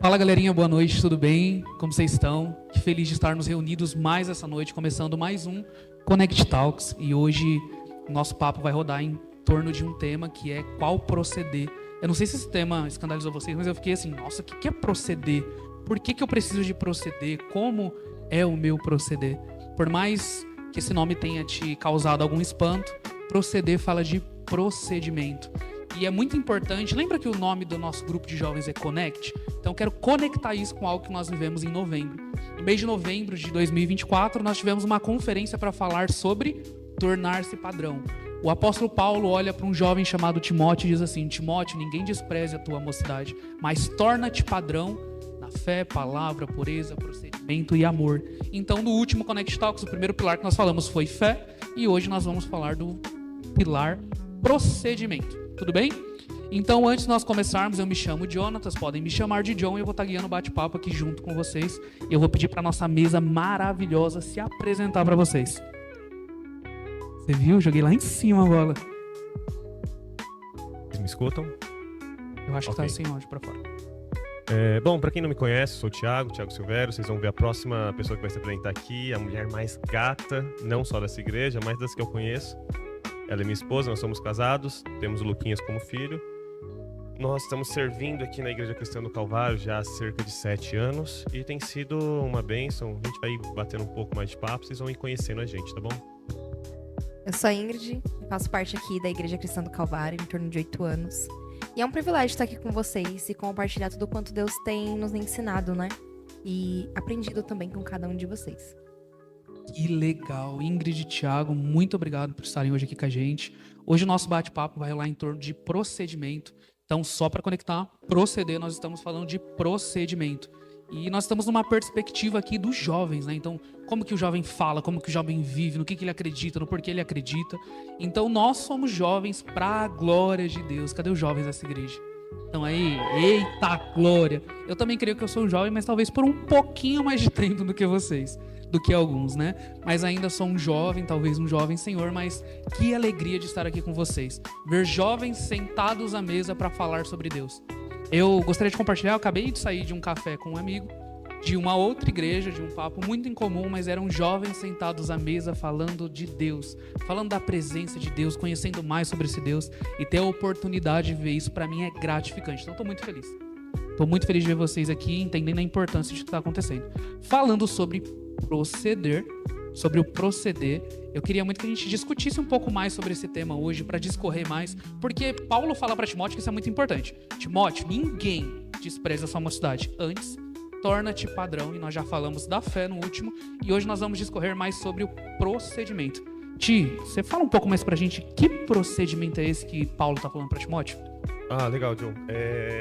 Fala galerinha, boa noite, tudo bem? Como vocês estão? Que feliz de estarmos reunidos mais essa noite, começando mais um Connect Talks. E hoje o nosso papo vai rodar em torno de um tema que é qual proceder. Eu não sei se esse tema escandalizou vocês, mas eu fiquei assim, nossa, o que é proceder? Por que eu preciso de proceder? Como é o meu proceder? Por mais que esse nome tenha te causado algum espanto, proceder fala de procedimento. E é muito importante, lembra que o nome do nosso grupo de jovens é Connect? Então eu quero conectar isso com algo que nós vivemos em novembro. No mês de novembro de 2024, nós tivemos uma conferência para falar sobre tornar-se padrão. O apóstolo Paulo olha para um jovem chamado Timóteo e diz assim: Timóteo, ninguém despreze a tua mocidade, mas torna-te padrão na fé, palavra, pureza, procedimento e amor. Então no último Connect Talks, o primeiro pilar que nós falamos foi fé, e hoje nós vamos falar do pilar procedimento. Tudo bem? Então, antes de nós começarmos, eu me chamo Jonatas, podem me chamar de John, e eu vou estar guiando o bate-papo aqui junto com vocês. E eu vou pedir para nossa mesa maravilhosa se apresentar para vocês. Você viu? Joguei lá em cima a bola. Vocês me escutam? Eu acho que tá sem áudio para fora. Bom, para quem não me conhece, sou o Thiago Silvério. Vocês vão ver a próxima pessoa que vai se apresentar aqui, a mulher mais gata, não só dessa igreja, mas das que eu conheço. Ela é minha esposa, nós somos casados, temos o Luquinhas como filho. Nós estamos servindo aqui na Igreja Cristã do Calvário já há cerca de 7 anos e tem sido uma bênção. A gente vai batendo um pouco mais de papo, vocês vão ir conhecendo a gente, tá bom? Eu sou a Ingrid, faço parte aqui da Igreja Cristã do Calvário, em torno de 8 anos. E é um privilégio estar aqui com vocês e compartilhar tudo quanto Deus tem nos ensinado, né? E aprendido também com cada um de vocês. Que legal. Ingrid e Thiago, muito obrigado por estarem hoje aqui com a gente. Hoje o nosso bate-papo vai rolar em torno de procedimento. Então, só para conectar, proceder, nós estamos falando de procedimento. E nós estamos numa perspectiva aqui dos jovens, né? Então, como que o jovem fala, como que o jovem vive, no que ele acredita, no porquê ele acredita. Então, nós somos jovens para a glória de Deus. Cadê os jovens dessa igreja? Então aí, eita glória. Eu também creio que eu sou um jovem, mas talvez por um pouquinho mais de tempo do que vocês. Do que alguns, né? Mas ainda sou um jovem, talvez um jovem senhor, mas que alegria de estar aqui com vocês. Ver jovens sentados à mesa para falar sobre Deus. Eu gostaria de compartilhar, eu acabei de sair de um café com um amigo, de uma outra igreja, de um papo muito incomum, mas eram jovens sentados à mesa falando de Deus, falando da presença de Deus, conhecendo mais sobre esse Deus, e ter a oportunidade de ver isso para mim é gratificante. Então estou muito feliz. Estou muito feliz de ver vocês aqui, entendendo a importância de o que está acontecendo. Falando sobre proceder, sobre o proceder, eu queria muito que a gente discutisse um pouco mais sobre esse tema hoje, para discorrer mais, porque Paulo fala para Timóteo que isso é muito importante. Timóteo, ninguém despreza a sua mocidade. Antes, torna-te padrão, e nós já falamos da fé no último, e hoje nós vamos discorrer mais sobre o procedimento. Ti, você fala um pouco mais pra gente que procedimento é esse que Paulo está falando para Timóteo? Ah, legal, John.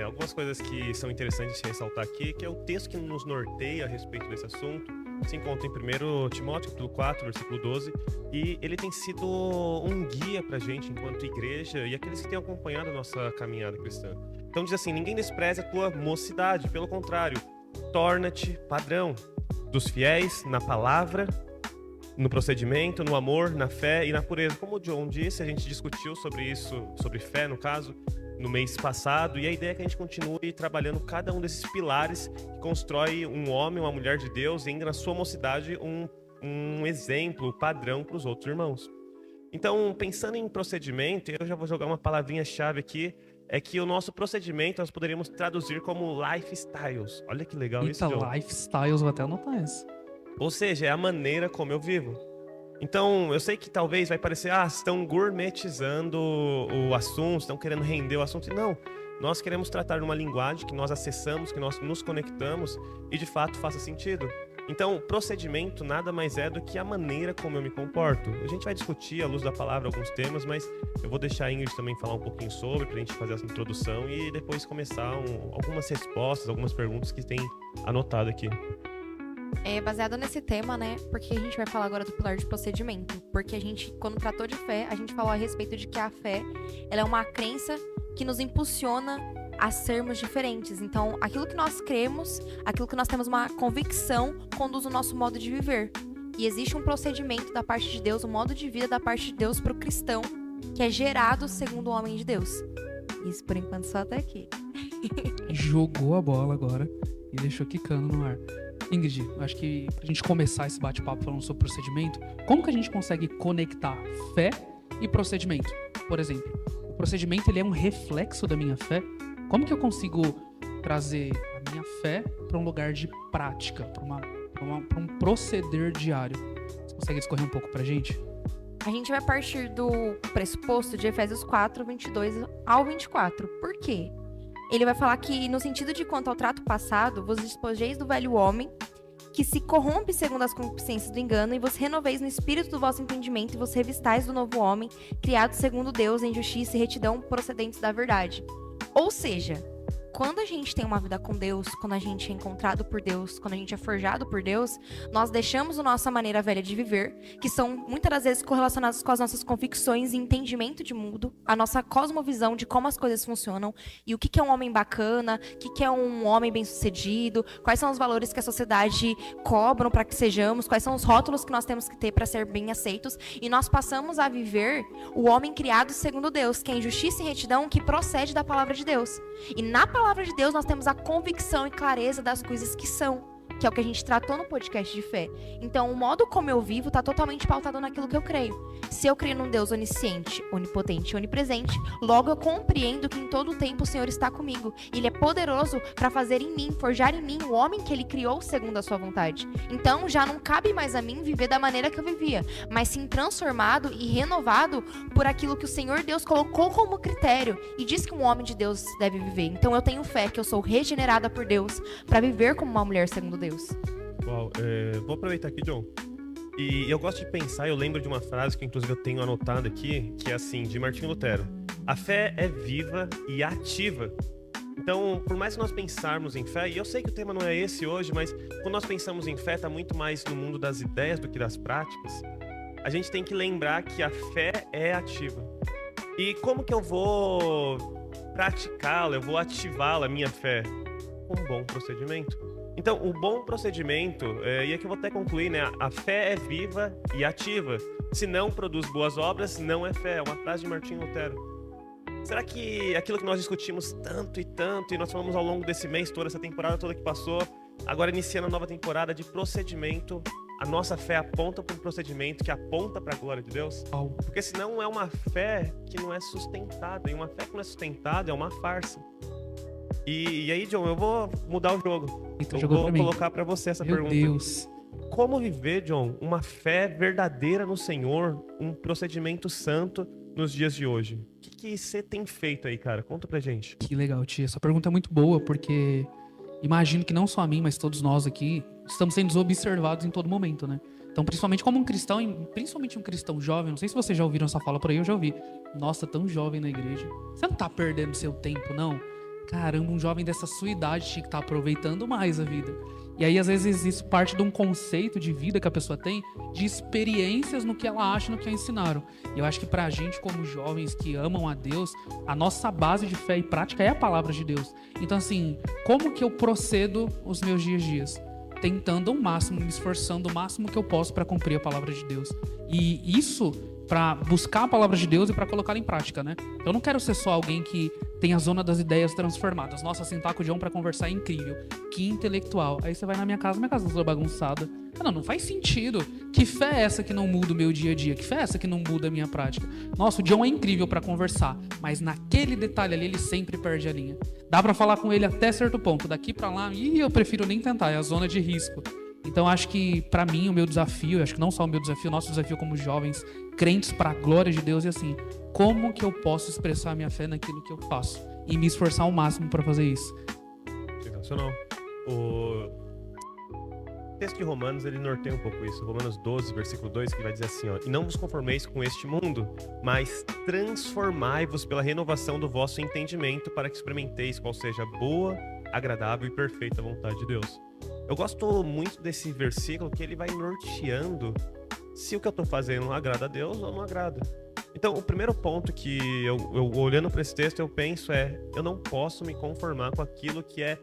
Algumas coisas que são interessantes de ressaltar aqui, que é o texto que nos norteia a respeito desse assunto, se encontra em 1 Timóteo, capítulo 4, versículo 12, e ele tem sido um guia pra gente enquanto igreja e aqueles que têm acompanhado a nossa caminhada cristã. Então diz assim: ninguém despreze a tua mocidade, pelo contrário, torna-te padrão dos fiéis na palavra, no procedimento, no amor, na fé e na pureza. Como o John disse, a gente discutiu sobre isso, sobre fé no caso, no mês passado, e a ideia é que a gente continue trabalhando cada um desses pilares que constrói um homem, uma mulher de Deus, e ainda na sua mocidade um exemplo, padrão para os outros irmãos. Então, pensando em procedimento, eu já vou jogar uma palavrinha-chave aqui, é que o nosso procedimento nós poderíamos traduzir como lifestyles. Olha que legal isso, John. Lifestyles, vou até anotar essa. Ou seja, é a maneira como eu vivo. Então, eu sei que talvez vai parecer, estão gourmetizando o assunto, estão querendo render o assunto. Não, nós queremos tratar numa linguagem que nós acessamos, que nós nos conectamos e de fato faça sentido. Então, procedimento nada mais é do que a maneira como eu me comporto. A gente vai discutir à luz da palavra alguns temas, mas eu vou deixar a Ingrid também falar um pouquinho sobre, pra gente fazer essa introdução e depois começar algumas respostas, algumas perguntas que tem anotado aqui. Baseado nesse tema, né, porque a gente vai falar agora do pilar de procedimento, porque a gente, quando tratou de fé, a gente falou a respeito de que a fé, ela é uma crença que nos impulsiona a sermos diferentes. Então, aquilo que nós cremos, aquilo que nós temos uma convicção, conduz o nosso modo de viver. E existe um procedimento da parte de Deus, um modo de vida da parte de Deus para o cristão, que é gerado segundo o homem de Deus. Isso por enquanto só até aqui. Jogou a bola agora. E deixou quicando no ar. Ingrid, eu acho que pra gente começar esse bate-papo falando sobre procedimento, como que a gente consegue conectar fé e procedimento? Por exemplo, o procedimento ele é um reflexo da minha fé. Como que eu consigo trazer a minha fé para um lugar de prática, para um proceder diário? Você consegue discorrer um pouco pra gente? A gente vai partir do pressuposto de Efésios 4, 22 ao 24. Por quê? Ele vai falar que, no sentido de quanto ao trato passado, vos despojeis do velho homem, que se corrompe segundo as concupiscências do engano, e vos renoveis no espírito do vosso entendimento, e vos revistais do novo homem, criado segundo Deus, em justiça e retidão, procedentes da verdade. Ou seja, quando a gente tem uma vida com Deus, quando a gente é encontrado por Deus, quando a gente é forjado por Deus, nós deixamos a nossa maneira velha de viver, que são muitas das vezes correlacionadas com as nossas convicções e entendimento de mundo, a nossa cosmovisão de como as coisas funcionam e o que é um homem bacana, o que é um homem bem-sucedido, quais são os valores que a sociedade cobram para que sejamos, quais são os rótulos que nós temos que ter para ser bem aceitos, e nós passamos a viver o homem criado segundo Deus, que é em justiça e retidão, que procede da palavra de Deus. E na palavra de Deus nós temos a convicção e clareza das coisas que são, que é o que a gente tratou no podcast de fé. Então, o modo como eu vivo está totalmente pautado naquilo que eu creio. Se eu creio num Deus onisciente, onipotente e onipresente, logo eu compreendo que em todo o tempo o Senhor está comigo. Ele é poderoso para fazer em mim, forjar em mim o homem que Ele criou segundo a sua vontade. Então, já não cabe mais a mim viver da maneira que eu vivia, mas sim transformado e renovado por aquilo que o Senhor Deus colocou como critério e diz que um homem de Deus deve viver. Então, eu tenho fé que eu sou regenerada por Deus para viver como uma mulher segundo Deus. Uau, vou aproveitar aqui, John. E eu gosto de pensar, eu lembro de uma frase que inclusive eu tenho anotado aqui, que é assim, de Martinho Lutero. A fé é viva e ativa. Então, por mais que nós pensarmos em fé, e eu sei que o tema não é esse hoje, mas quando nós pensamos em fé, está muito mais no mundo das ideias do que das práticas. A gente tem que lembrar que a fé é ativa. E como que eu vou praticá-la, eu vou ativá-la, a minha fé? Com um bom procedimento. Então, o bom procedimento, e aqui eu vou até concluir, né? A fé é viva e ativa. Se não produz boas obras, não é fé. É uma frase de Martinho Lutero. Será que aquilo que nós discutimos tanto, e nós falamos ao longo desse mês, toda essa temporada toda que passou, agora iniciando a nova temporada de procedimento, a nossa fé aponta para um procedimento que aponta para a glória de Deus? Porque senão é uma fé que não é sustentada. E uma fé que não é sustentada é uma farsa. E aí, John, eu vou mudar o jogo. Eu vou colocar pra você essa pergunta. Meu Deus. Como viver, John, uma fé verdadeira no Senhor, um procedimento santo nos dias de hoje? O que você tem feito aí, cara? Conta pra gente. Que legal, tia. Essa pergunta é muito boa, porque imagino que não só a mim, mas todos nós aqui estamos sendo observados em todo momento, né? Então, principalmente como um cristão, principalmente um cristão jovem, não sei se vocês já ouviram essa fala por aí, eu já ouvi. Nossa, tão jovem na igreja. Você não tá perdendo seu tempo, não? Caramba, um jovem dessa sua idade tinha que estar aproveitando mais a vida. E aí, às vezes, isso parte de um conceito de vida que a pessoa tem, de experiências no que ela acha, no que a ensinaram. E eu acho que pra gente, como jovens que amam a Deus, a nossa base de fé e prática é a palavra de Deus. Então, assim, como que eu procedo os meus dias? Tentando ao máximo, me esforçando o máximo que eu posso para cumprir a palavra de Deus. E isso para buscar a palavra de Deus e para colocá-la em prática, né? Eu não quero ser só alguém que tem a zona das ideias transformadas. Nossa, sentar com o John para conversar é incrível. Que intelectual. Aí você vai na minha casa tá toda bagunçada. Não faz sentido. Que fé é essa que não muda o meu dia a dia? Que fé é essa que não muda a minha prática? Nossa, o John é incrível para conversar, mas naquele detalhe ali ele sempre perde a linha. Dá para falar com ele até certo ponto. Daqui para lá, eu prefiro nem tentar, é a zona de risco. Então acho que para mim o meu desafio, acho que não só o meu desafio, o nosso desafio como jovens, crentes para a glória de Deus é assim, como que eu posso expressar a minha fé naquilo que eu faço e me esforçar ao máximo para fazer isso. Sensacional. O texto de Romanos, ele norteia um pouco isso. Romanos 12, versículo 2, que vai dizer assim, ó: e não vos conformeis com este mundo, mas transformai-vos pela renovação do vosso entendimento, para que experimenteis qual seja a boa, agradável e perfeita vontade de Deus. Eu gosto muito desse versículo, que ele vai norteando se o que eu tô fazendo agrada a Deus ou não agrada. Então, o primeiro ponto que eu olhando para esse texto, eu penso eu não posso me conformar com aquilo que é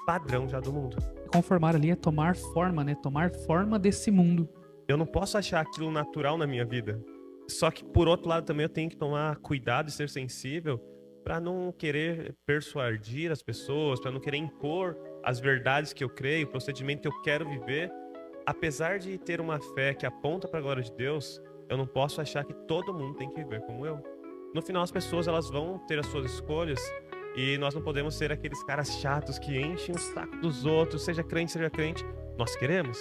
padrão já do mundo. Conformar ali é tomar forma, né? Tomar forma desse mundo. Eu não posso achar aquilo natural na minha vida. Só que, por outro lado, também eu tenho que tomar cuidado e ser sensível para não querer persuadir as pessoas, para não querer impor as verdades que eu creio, o procedimento que eu quero viver, apesar de ter uma fé que aponta para a glória de Deus, eu não posso achar que todo mundo tem que viver como eu. No final, as pessoas elas vão ter as suas escolhas e nós não podemos ser aqueles caras chatos que enchem o saco dos outros, seja crente. Nós queremos,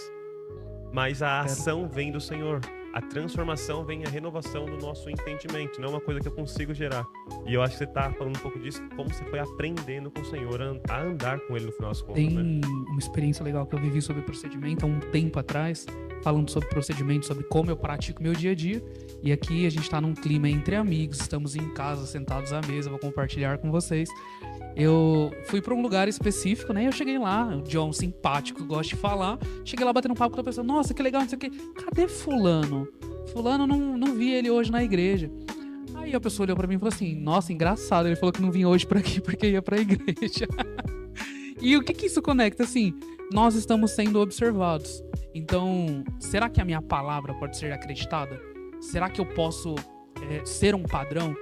mas a ação vem do Senhor. A transformação vem a renovação do nosso entendimento, não é uma coisa que eu consigo gerar. E eu acho que você está falando um pouco disso, como você foi aprendendo com o Senhor a andar com Ele no final das contas. Tem né? uma experiência legal que eu vivi sobre procedimento há um tempo atrás, falando sobre procedimento, sobre como eu pratico meu dia a dia. E aqui a gente está num clima entre amigos, estamos em casa, sentados à mesa, vou compartilhar com vocês. Eu fui para um lugar específico, né? Eu cheguei lá, o John simpático, gosta de falar. Cheguei lá batendo um papo com a pessoa. Nossa, que legal, não sei o quê. Cadê fulano? Fulano, não vi ele hoje na igreja. Aí a pessoa olhou para mim e falou assim, nossa, engraçado. Ele falou que não vinha hoje por aqui porque ia para a igreja. E o que isso conecta? Assim, nós estamos sendo observados. Então, será que a minha palavra pode ser acreditada? Será que eu posso ser um padrão?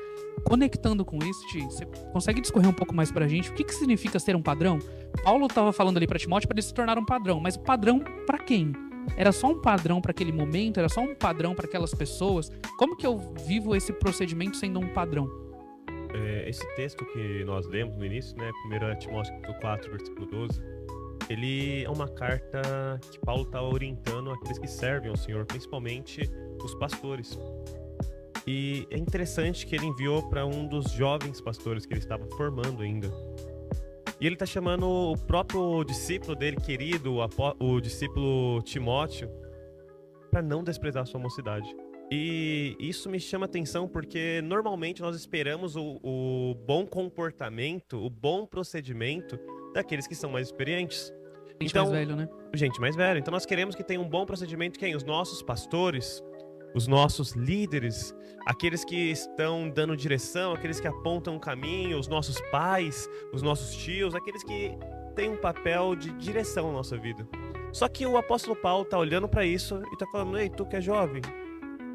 Conectando com isso, Ti, você consegue discorrer um pouco mais pra gente? O que significa ser um padrão? Paulo estava falando ali pra Timóteo para ele se tornar um padrão, mas o padrão pra quem? Era só um padrão para aquele momento? Era só um padrão para aquelas pessoas? Como que eu vivo esse procedimento sendo um padrão? Esse texto que nós lemos no início, né, 1 Timóteo 4, versículo 12, ele é uma carta que Paulo está orientando aqueles que servem ao Senhor, principalmente os pastores. E é interessante que ele enviou para um dos jovens pastores que ele estava formando ainda. E ele está chamando o próprio discípulo dele, querido, o discípulo Timóteo, para não desprezar a sua mocidade. E isso me chama atenção porque normalmente nós esperamos o bom comportamento, o bom procedimento daqueles que são mais experientes. Gente mais velho, né? Gente mais velha. Então nós queremos que tenha um bom procedimento quem? Os nossos pastores, os nossos líderes, aqueles que estão dando direção, aqueles que apontam o caminho, os nossos pais, os nossos tios, aqueles que têm um papel de direção na nossa vida. Só que o apóstolo Paulo está olhando para isso e está falando, ei, tu que é jovem,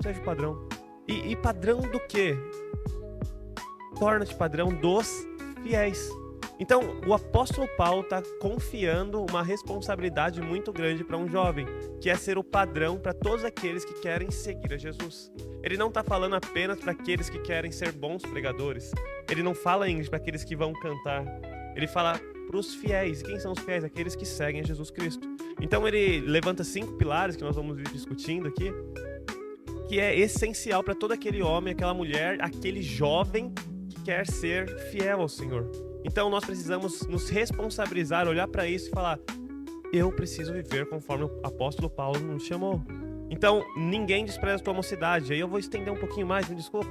seja padrão. E padrão do quê? Torna-te padrão dos fiéis. Então, o apóstolo Paulo está confiando uma responsabilidade muito grande para um jovem, que é ser o padrão para todos aqueles que querem seguir a Jesus. Ele não está falando apenas para aqueles que querem ser bons pregadores. Ele não fala para aqueles que vão cantar. Ele fala para os fiéis. Quem são os fiéis? Aqueles que seguem a Jesus Cristo. Então, ele levanta 5 pilares que nós vamos ir discutindo aqui, que é essencial para todo aquele homem, aquela mulher, aquele jovem que quer ser fiel ao Senhor. Então nós precisamos nos responsabilizar, olhar para isso e falar, eu preciso viver conforme o apóstolo Paulo nos chamou. Então ninguém despreza a tua mocidade. Aí eu vou estender um pouquinho mais, me desculpa.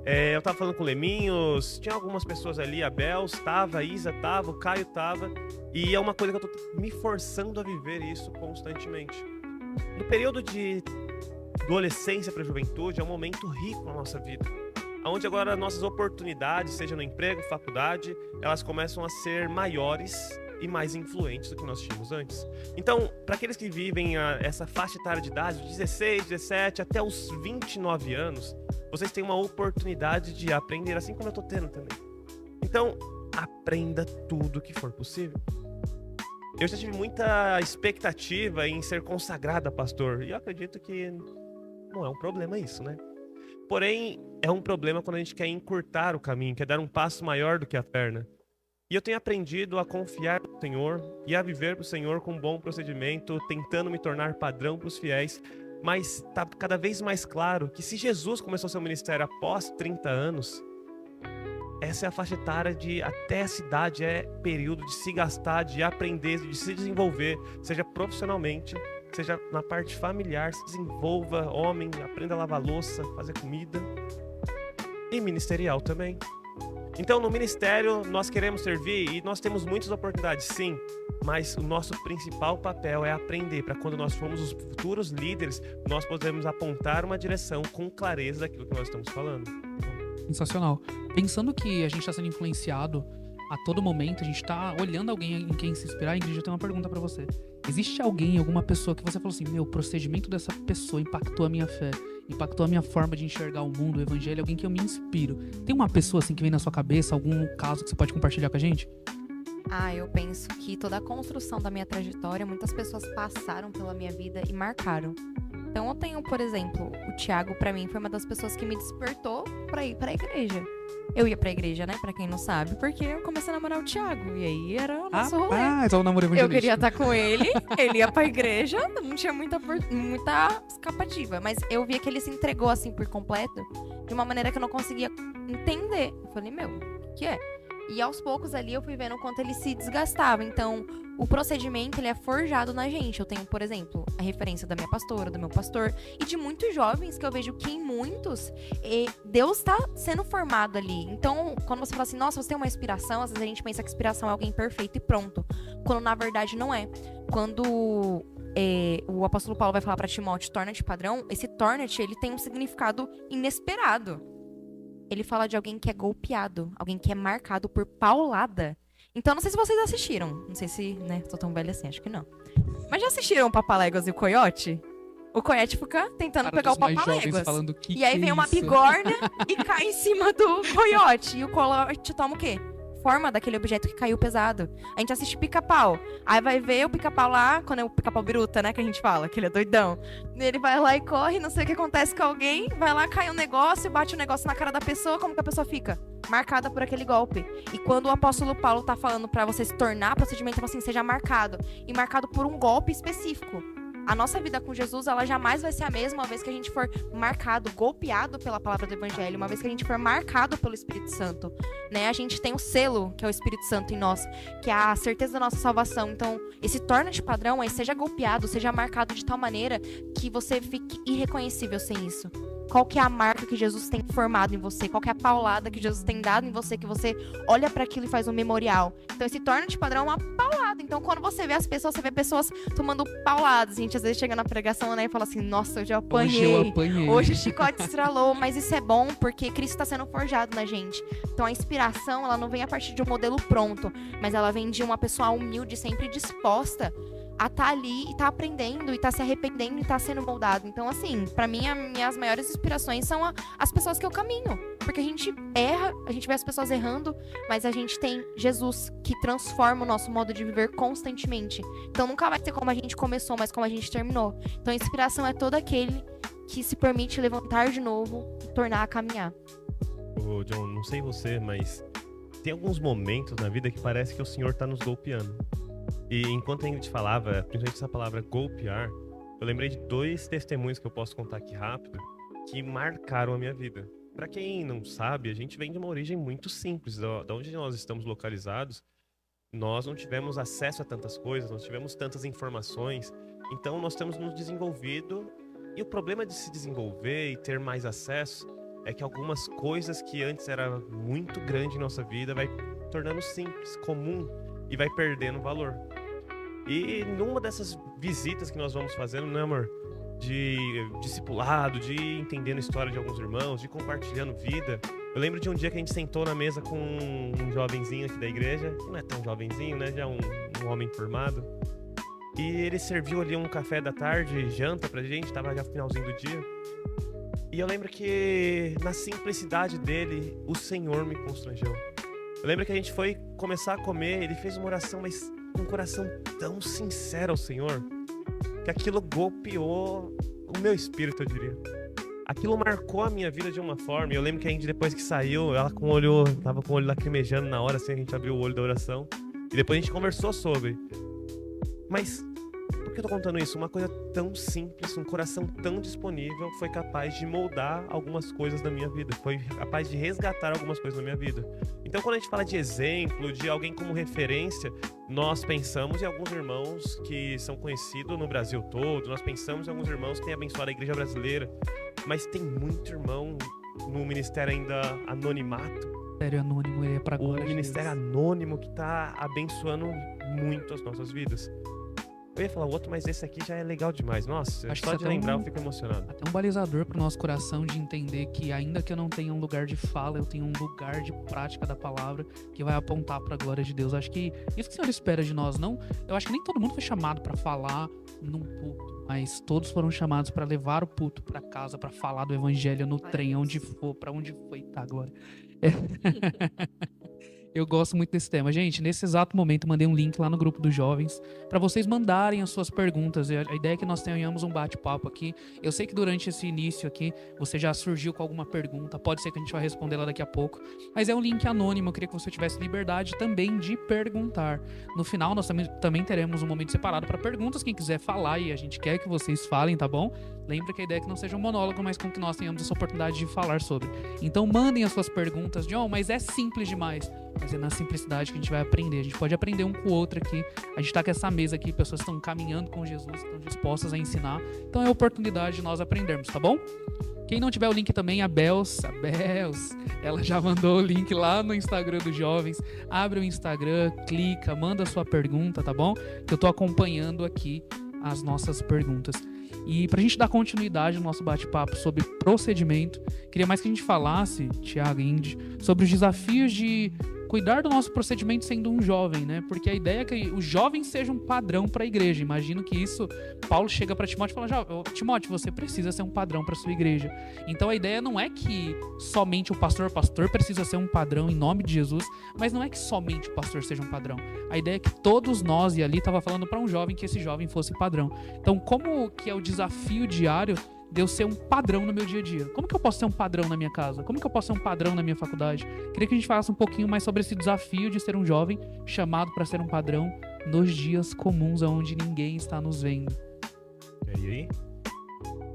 Eu estava falando com o Leminhos, tinha algumas pessoas ali, a Bel estava, a Isa estava, o Caio estava, e é uma coisa que eu estou me forçando a viver isso constantemente. No período de adolescência para a juventude é um momento rico na nossa vida, onde agora nossas oportunidades, seja no emprego, faculdade, elas começam a ser maiores e mais influentes do que nós tínhamos antes. Então, para aqueles que vivem essa faixa etária de idade, de 16, 17 até os 29 anos, vocês têm uma oportunidade de aprender, assim como eu estou tendo também. Então, aprenda tudo que for possível. Eu já tive muita expectativa em ser consagrada, pastor, e eu acredito que não é um problema isso, né? Porém, é um problema quando a gente quer encurtar o caminho, quer dar um passo maior do que a perna. E eu tenho aprendido a confiar no Senhor e a viver para o Senhor com um bom procedimento, tentando me tornar padrão para os fiéis, mas está cada vez mais claro que se Jesus começou seu ministério após 30 anos, essa é a faixa etária de até essa idade, é período de se gastar, de aprender, de se desenvolver, seja profissionalmente, seja na parte familiar, se desenvolva, homem, aprenda a lavar louça, fazer comida, e ministerial também. Então, no ministério, nós queremos servir e nós temos muitas oportunidades, sim, mas o nosso principal papel é aprender para quando nós formos os futuros líderes, nós podemos apontar uma direção com clareza daquilo que nós estamos falando. Sensacional. Pensando que a gente está sendo influenciado a todo momento, a gente está olhando alguém em quem se inspirar, Ingrid, eu tenho uma pergunta para você. Existe alguém, alguma pessoa que você falou assim, o procedimento dessa pessoa impactou a minha fé, impactou a minha forma de enxergar o mundo, o evangelho, alguém que eu me inspiro. Tem uma pessoa assim que vem na sua cabeça, algum caso que você pode compartilhar com a gente? Eu penso que toda a construção da minha trajetória, muitas pessoas passaram pela minha vida e marcaram. Então eu tenho, por exemplo, o Thiago pra mim foi uma das pessoas que me despertou pra ir pra igreja. Eu ia pra igreja, né, pra quem não sabe, porque eu comecei a namorar o Thiago, e aí era o nosso rolê. Então o namoro Eu evangelístico. queria estar com ele, ele ia pra igreja, não tinha muita escapativa. Mas eu via que ele se entregou assim por completo, de uma maneira que eu não conseguia entender. Eu falei, meu, o que é? E aos poucos ali eu fui vendo o quanto ele se desgastava. Então, o procedimento, ele é forjado na gente. Eu tenho, por exemplo, a referência da minha pastora, do meu pastor, e de muitos jovens que eu vejo que em muitos, Deus está sendo formado ali. Então, quando você fala assim, nossa, você tem uma inspiração, às vezes a gente pensa que inspiração é alguém perfeito e pronto. Quando na verdade não é. Quando o apóstolo Paulo vai falar para Timóteo, torna-te padrão, esse torna-te, ele tem um significado inesperado. Ele fala de alguém que é golpeado, alguém que é marcado por paulada. Então, não sei se vocês assistiram. Não sei se, né, tô tão velha assim, acho que não. Mas já assistiram o Papaléguas e o Coiote? O Coiote fica tentando pegar o Papaléguas. E aí vem uma bigorna e cai em cima do Coiote. E o Coiote toma o quê? Forma daquele objeto que caiu pesado. A gente assiste Pica-Pau. Aí vai ver o Pica-Pau lá, quando é o Pica-Pau biruta, né, que a gente fala, que ele é doidão. Ele vai lá e corre, não sei o que acontece com alguém, vai lá, cai um negócio, bate o negócio na cara da pessoa, como que a pessoa fica? Marcada por aquele golpe. E quando o apóstolo Paulo tá falando pra você se tornar procedimento, ele fala assim, seja marcado. E marcado por um golpe específico. A nossa vida com Jesus, ela jamais vai ser a mesma uma vez que a gente for marcado, golpeado pela palavra do evangelho, uma vez que a gente for marcado pelo Espírito Santo, né? A gente tem o selo, que é o Espírito Santo em nós, que é a certeza da nossa salvação. Então, esse torna-te padrão é seja golpeado, seja marcado de tal maneira que você fique irreconhecível sem isso. Qual que é a marca que Jesus tem formado em você? Qual que é a paulada que Jesus tem dado em você, que você olha para aquilo e faz um memorial? Então, esse torna-te padrão é uma paulada. Então, quando você vê as pessoas, você vê pessoas tomando pauladas. A gente, às vezes, chega na pregação, né, e fala assim, nossa, hoje eu apanhei. Hoje eu apanhei. Hoje o chicote estralou. Mas isso é bom, porque Cristo está sendo forjado na gente. Então, a inspiração, ela não vem a partir de um modelo pronto, mas ela vem de uma pessoa humilde, sempre disposta a estar ali e tá aprendendo, e tá se arrependendo, e tá sendo moldado. Então, assim, pra mim, as minhas maiores inspirações são as pessoas que eu caminho. Porque a gente erra, a gente vê as pessoas errando, mas a gente tem Jesus que transforma o nosso modo de viver constantemente. Então, nunca vai ser como a gente começou, mas como a gente terminou. Então, a inspiração é todo aquele que se permite levantar de novo e tornar a caminhar. Ô, John, não sei você, mas tem alguns momentos na vida que parece que o Senhor tá nos golpeando. E enquanto a Ingrid falava, principalmente essa palavra golpear, eu lembrei de 2 testemunhos que eu posso contar aqui rápido, que marcaram a minha vida. Para quem não sabe, a gente vem de uma origem muito simples. Da onde nós estamos localizados, nós não tivemos acesso a tantas coisas, não tivemos tantas informações. Então nós temos nos desenvolvido. E o problema de se desenvolver e ter mais acesso é que algumas coisas que antes era muito grande em nossa vida vai tornando simples, comum, e vai perdendo valor. E numa dessas visitas que nós vamos fazendo, né, amor? De discipulado, de entendendo a história de alguns irmãos, de compartilhando vida. Eu lembro de um dia que a gente sentou na mesa com um jovenzinho aqui da igreja, que não é tão jovenzinho, né? Já um homem formado. E ele serviu ali um café da tarde, janta pra gente, tava já no finalzinho do dia. E eu lembro que na simplicidade dele, o Senhor me constrangeu. Eu lembro que a gente foi começar a comer, ele fez uma oração, mas com um coração tão sincero ao Senhor, que aquilo golpeou o meu espírito, eu diria. Aquilo marcou a minha vida de uma forma, e eu lembro que a gente, depois que saiu, ela tava com o olho lacrimejando na hora, assim, a gente abriu o olho da oração, e depois a gente conversou sobre. Mas, por que eu tô contando isso? Uma coisa tão simples, um coração tão disponível, foi capaz de moldar algumas coisas da minha vida, foi capaz de resgatar algumas coisas da minha vida. Então, quando a gente fala de exemplo, de alguém como referência, nós pensamos em alguns irmãos que são conhecidos no Brasil todo, nós pensamos em alguns irmãos que têm abençoado a igreja brasileira, mas tem muito irmão no ministério ainda anonimato. Ministério anônimo, ele é pra glória O de ministério Deus. anônimo que tá abençoando muito as nossas vidas. Eu ia falar o outro, mas esse aqui já é legal demais. Nossa, Acho que só isso de é lembrar tão- eu fico emocionado. Até um balizador pro nosso coração de entender que ainda que eu não tenha um lugar de fala, eu tenho um lugar de prática da palavra que vai apontar pra glória de Deus. Acho que isso que o Senhor espera de nós, não? Eu acho que nem todo mundo foi chamado pra falar num púlpito, mas todos foram chamados pra levar o púlpito pra casa, pra falar do evangelho no Glória a trem, Deus. onde for, pra onde foi, tá, glória. Eu gosto muito desse tema. Gente, nesse exato momento, mandei um link lá no grupo dos jovens para vocês mandarem as suas perguntas. A ideia é que nós tenhamos um bate-papo aqui. Eu sei que durante esse início aqui, você já surgiu com alguma pergunta. Pode ser que a gente vai responder lá daqui a pouco. Mas é um link anônimo. Eu queria que você tivesse liberdade também de perguntar. No final, nós também teremos um momento separado para perguntas. Quem quiser falar, e a gente quer que vocês falem, tá bom? Lembra que a ideia é que não seja um monólogo, mas com que nós tenhamos essa oportunidade de falar sobre. Então, mandem as suas perguntas. John, mas é simples demais. Mas é na simplicidade que a gente vai aprender. A gente pode aprender um com o outro aqui. A gente tá com essa mesa aqui, pessoas estão caminhando com Jesus, estão dispostas a ensinar. Então é a oportunidade de nós aprendermos, tá bom? Quem não tiver o link também, a Bels, ela já mandou o link lá no Instagram dos jovens. Abre o Instagram, clica, manda a sua pergunta, tá bom? Que eu tô acompanhando aqui as nossas perguntas. E pra gente dar continuidade no nosso bate-papo sobre procedimento, queria mais que a gente falasse, Thiago e Indy, sobre os desafios de cuidar do nosso procedimento sendo um jovem, né? Porque a ideia é que o jovem seja um padrão para a igreja. Imagino que isso, Paulo chega para Timóteo e fala: Timóteo, você precisa ser um padrão para sua igreja. Então a ideia não é que somente o pastor precisa ser um padrão em nome de Jesus, mas não é que somente o pastor seja um padrão. A ideia é que todos nós, e ali estava falando para um jovem, que esse jovem fosse padrão. Então como que é o desafio diário de eu ser um padrão no meu dia a dia? Como que eu posso ser um padrão na minha casa? Como que eu posso ser um padrão na minha faculdade? Queria que a gente falasse um pouquinho mais sobre esse desafio de ser um jovem chamado para ser um padrão nos dias comuns onde ninguém está nos vendo. E aí?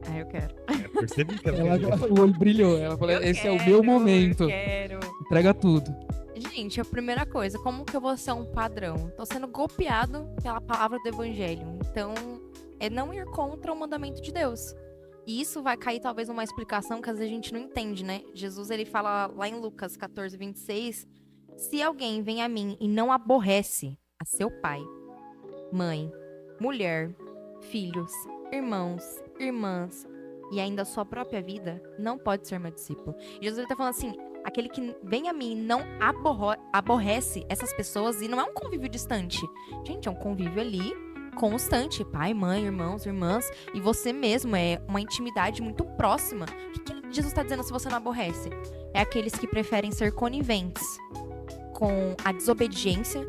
Ah, eu quero. Percebi que O olho brilhou. Ela falou: esse é o meu momento. Eu quero. Entrega tudo. Gente, a primeira coisa, como que eu vou ser um padrão? Tô sendo golpeado pela palavra do evangelho. Então, é não ir contra o mandamento de Deus. E isso vai cair talvez numa explicação que às vezes a gente não entende, né? Jesus, ele fala lá em Lucas 14, 26, se alguém vem a mim e não aborrece a seu pai, mãe, mulher, filhos, irmãos, irmãs e ainda a sua própria vida, não pode ser meu discípulo. Jesus, ele tá falando assim, aquele que vem a mim e não aborrece essas pessoas, e não é um convívio distante. Gente, é um convívio ali constante, pai, mãe, irmãos, irmãs, e você mesmo, é uma intimidade muito próxima. O que Jesus está dizendo se você não aborrece? É aqueles que preferem ser coniventes com a desobediência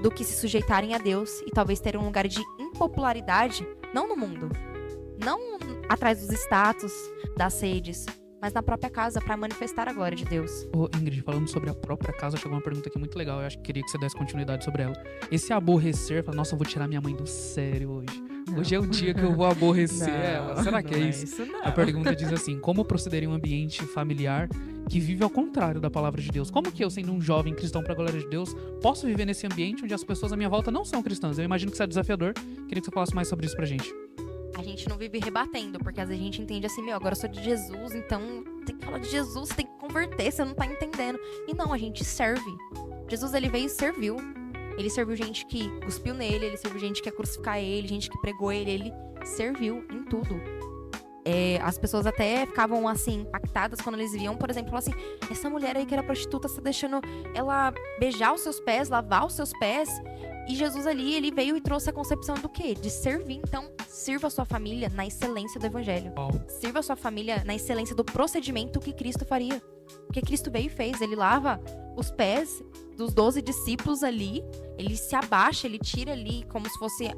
do que se sujeitarem a Deus e talvez terem um lugar de impopularidade, não no mundo, não atrás dos status, das redes, mas na própria casa, para manifestar a glória de Deus. Ô, Ingrid, falando sobre a própria casa, chegou uma pergunta aqui muito legal. Eu acho que queria que você desse continuidade sobre ela. Esse aborrecer, fala, nossa, eu vou tirar minha mãe do sério hoje. Não. Hoje é o dia que eu vou aborrecer ela. Será que é isso? Não. A pergunta diz assim: como proceder em um ambiente familiar que vive ao contrário da palavra de Deus? Como que eu, sendo um jovem cristão para a glória de Deus, posso viver nesse ambiente onde as pessoas à minha volta não são cristãs? Eu imagino que isso é desafiador. Queria que você falasse mais sobre isso pra gente. A gente não vive rebatendo, porque às vezes a gente entende assim, agora eu sou de Jesus, então tem que falar de Jesus, tem que converter, você não tá entendendo. E não, a gente serve. Jesus, ele veio e serviu. Ele serviu gente que cuspiu nele, ele serviu gente que ia crucificar ele, gente que pregou ele serviu em tudo. As pessoas até ficavam assim, impactadas quando eles viam, por exemplo, assim, essa mulher aí que era prostituta, você tá deixando ela beijar os seus pés, lavar os seus pés. E Jesus ali, ele veio e trouxe a concepção do quê? De servir. Então, sirva a sua família na excelência do evangelho. Sirva a sua família na excelência do procedimento que Cristo faria. Porque Cristo veio e fez. Ele lava os pés dos 12 discípulos ali. Ele se abaixa, ele tira ali como se fosse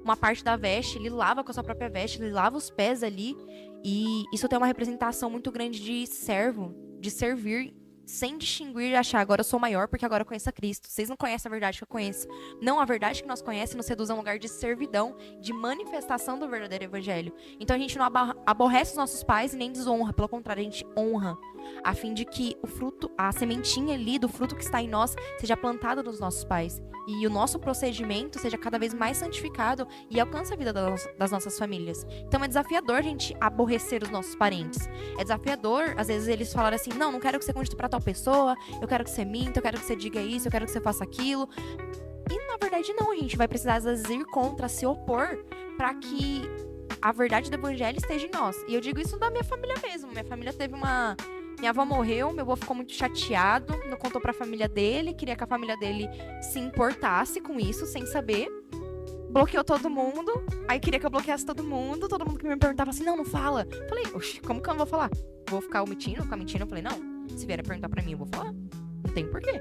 uma parte da veste. Ele lava com a sua própria veste. Ele lava os pés ali. E isso tem uma representação muito grande de servo, de servir, sem distinguir e achar, agora eu sou maior porque agora eu conheço a Cristo. Vocês não conhecem a verdade que eu conheço. Não, a verdade que nós conhecemos nos reduz a um lugar de servidão, de manifestação do verdadeiro evangelho. Então a gente não aborrece os nossos pais e nem desonra. Pelo contrário, a gente honra, a fim de que o fruto, a sementinha ali do fruto que está em nós, seja plantada nos nossos pais. E o nosso procedimento seja cada vez mais santificado e alcance a vida das nossas famílias. Então é desafiador a gente aborrecer os nossos parentes. É desafiador, às vezes, eles falarem assim, não quero que você conte pra tal pessoa, eu quero que você minta, eu quero que você diga isso, eu quero que você faça aquilo. E na verdade não, a gente vai precisar às vezes ir contra, se opor, para que a verdade do evangelho esteja em nós. E eu digo isso da minha família mesmo. Minha família teve minha avó morreu, meu avô ficou muito chateado, não contou pra família dele, queria que a família dele se importasse com isso, sem saber. Bloqueou todo mundo, aí queria que eu bloqueasse todo mundo que me perguntava assim, não fala. Falei, oxi, como que eu não vou falar? Vou ficar omitindo, vou ficar mentindo? Eu falei, não, se vier a perguntar pra mim, eu vou falar. Não tem porquê.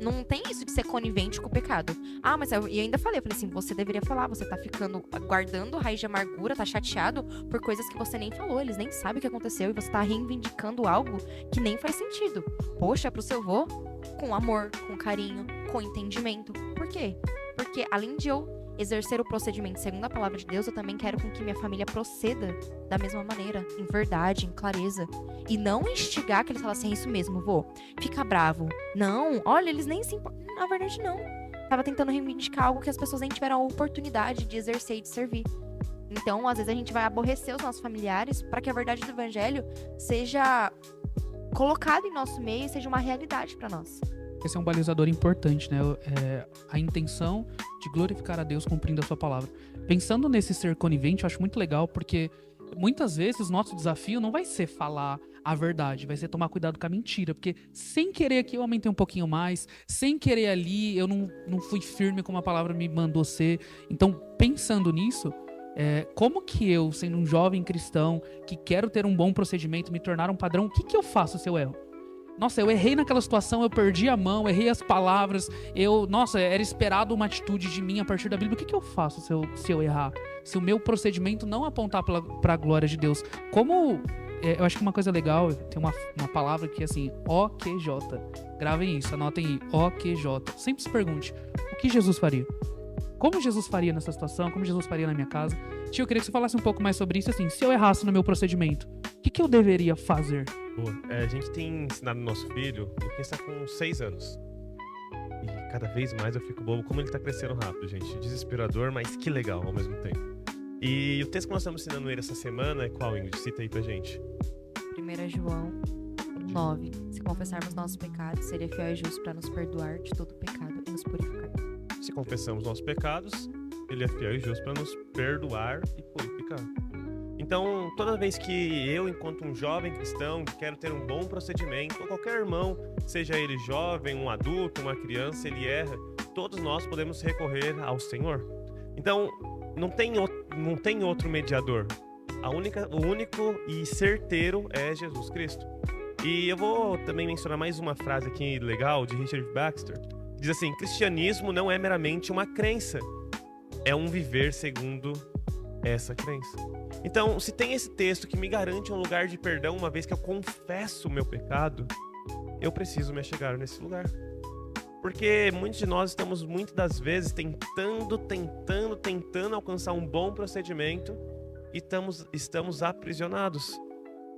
Não tem isso de ser conivente com o pecado. Ah, mas eu ainda falei assim, você deveria falar, você tá ficando, guardando raiz de amargura, tá chateado por coisas que você nem falou, eles nem sabem o que aconteceu e você tá reivindicando algo que nem faz sentido. Poxa, pro seu vô, com amor, com carinho, com entendimento. Por quê? Porque além de eu exercer o procedimento segundo a palavra de Deus, eu também quero com que minha família proceda da mesma maneira, em verdade, em clareza. E não instigar que eles falam assim, é isso mesmo, vô, fica bravo. Não, olha, eles nem se importam. Na verdade, não. Tava tentando reivindicar algo que as pessoas nem tiveram a oportunidade de exercer e de servir. Então, às vezes, a gente vai aborrecer os nossos familiares para que a verdade do evangelho seja colocada em nosso meio e seja uma realidade para nós. Esse é um balizador importante, né? A intenção de glorificar a Deus cumprindo a sua palavra. Pensando nesse ser conivente, eu acho muito legal, porque muitas vezes o nosso desafio não vai ser falar a verdade, vai ser tomar cuidado com a mentira, porque sem querer aqui eu aumentei um pouquinho mais, sem querer ali eu não fui firme como a palavra me mandou ser. Então, pensando nisso, como que eu, sendo um jovem cristão, que quero ter um bom procedimento, me tornar um padrão, o que eu faço se eu erro? Nossa, eu errei naquela situação, eu perdi a mão, errei as palavras, era esperado uma atitude de mim a partir da Bíblia. O que eu faço se eu errar? Se o meu procedimento não apontar para a glória de Deus? Eu acho que uma coisa legal, tem uma palavra que é assim, OQJ. Gravem isso, anotem aí, OQJ. Sempre se pergunte, o que Jesus faria? Como Jesus faria nessa situação? Como Jesus faria na minha casa? Tio, eu queria que você falasse um pouco mais sobre isso, assim, se eu errasse no meu procedimento, o que eu deveria fazer? Boa. A gente tem ensinado no nosso filho, o Luquinhas está com 6 anos. E cada vez mais eu fico bobo como ele tá crescendo rápido, gente. Desesperador, mas que legal ao mesmo tempo. E o texto que nós estamos ensinando ele essa semana é qual, Ingrid? Cita aí pra gente. 1 João 9. Se confessarmos nossos pecados, seria fiel e justo para nos perdoar de todo pecado e nos purificar. Se confessamos nossos pecados, ele é fiel e justo para nos perdoar e purificar. Então, toda vez que eu, enquanto um jovem cristão, quero ter um bom procedimento, ou qualquer irmão, seja ele jovem, um adulto, uma criança, ele erra, todos nós podemos recorrer ao Senhor. Então, não tem outro mediador. O único e certeiro é Jesus Cristo. E eu vou também mencionar mais uma frase aqui legal de Richard Baxter. Diz assim, cristianismo não é meramente uma crença, é um viver segundo essa crença. Então, se tem esse texto que me garante um lugar de perdão, uma vez que eu confesso o meu pecado, eu preciso me achegar nesse lugar. Porque muitos de nós estamos, muitas das vezes, tentando alcançar um bom procedimento e estamos aprisionados.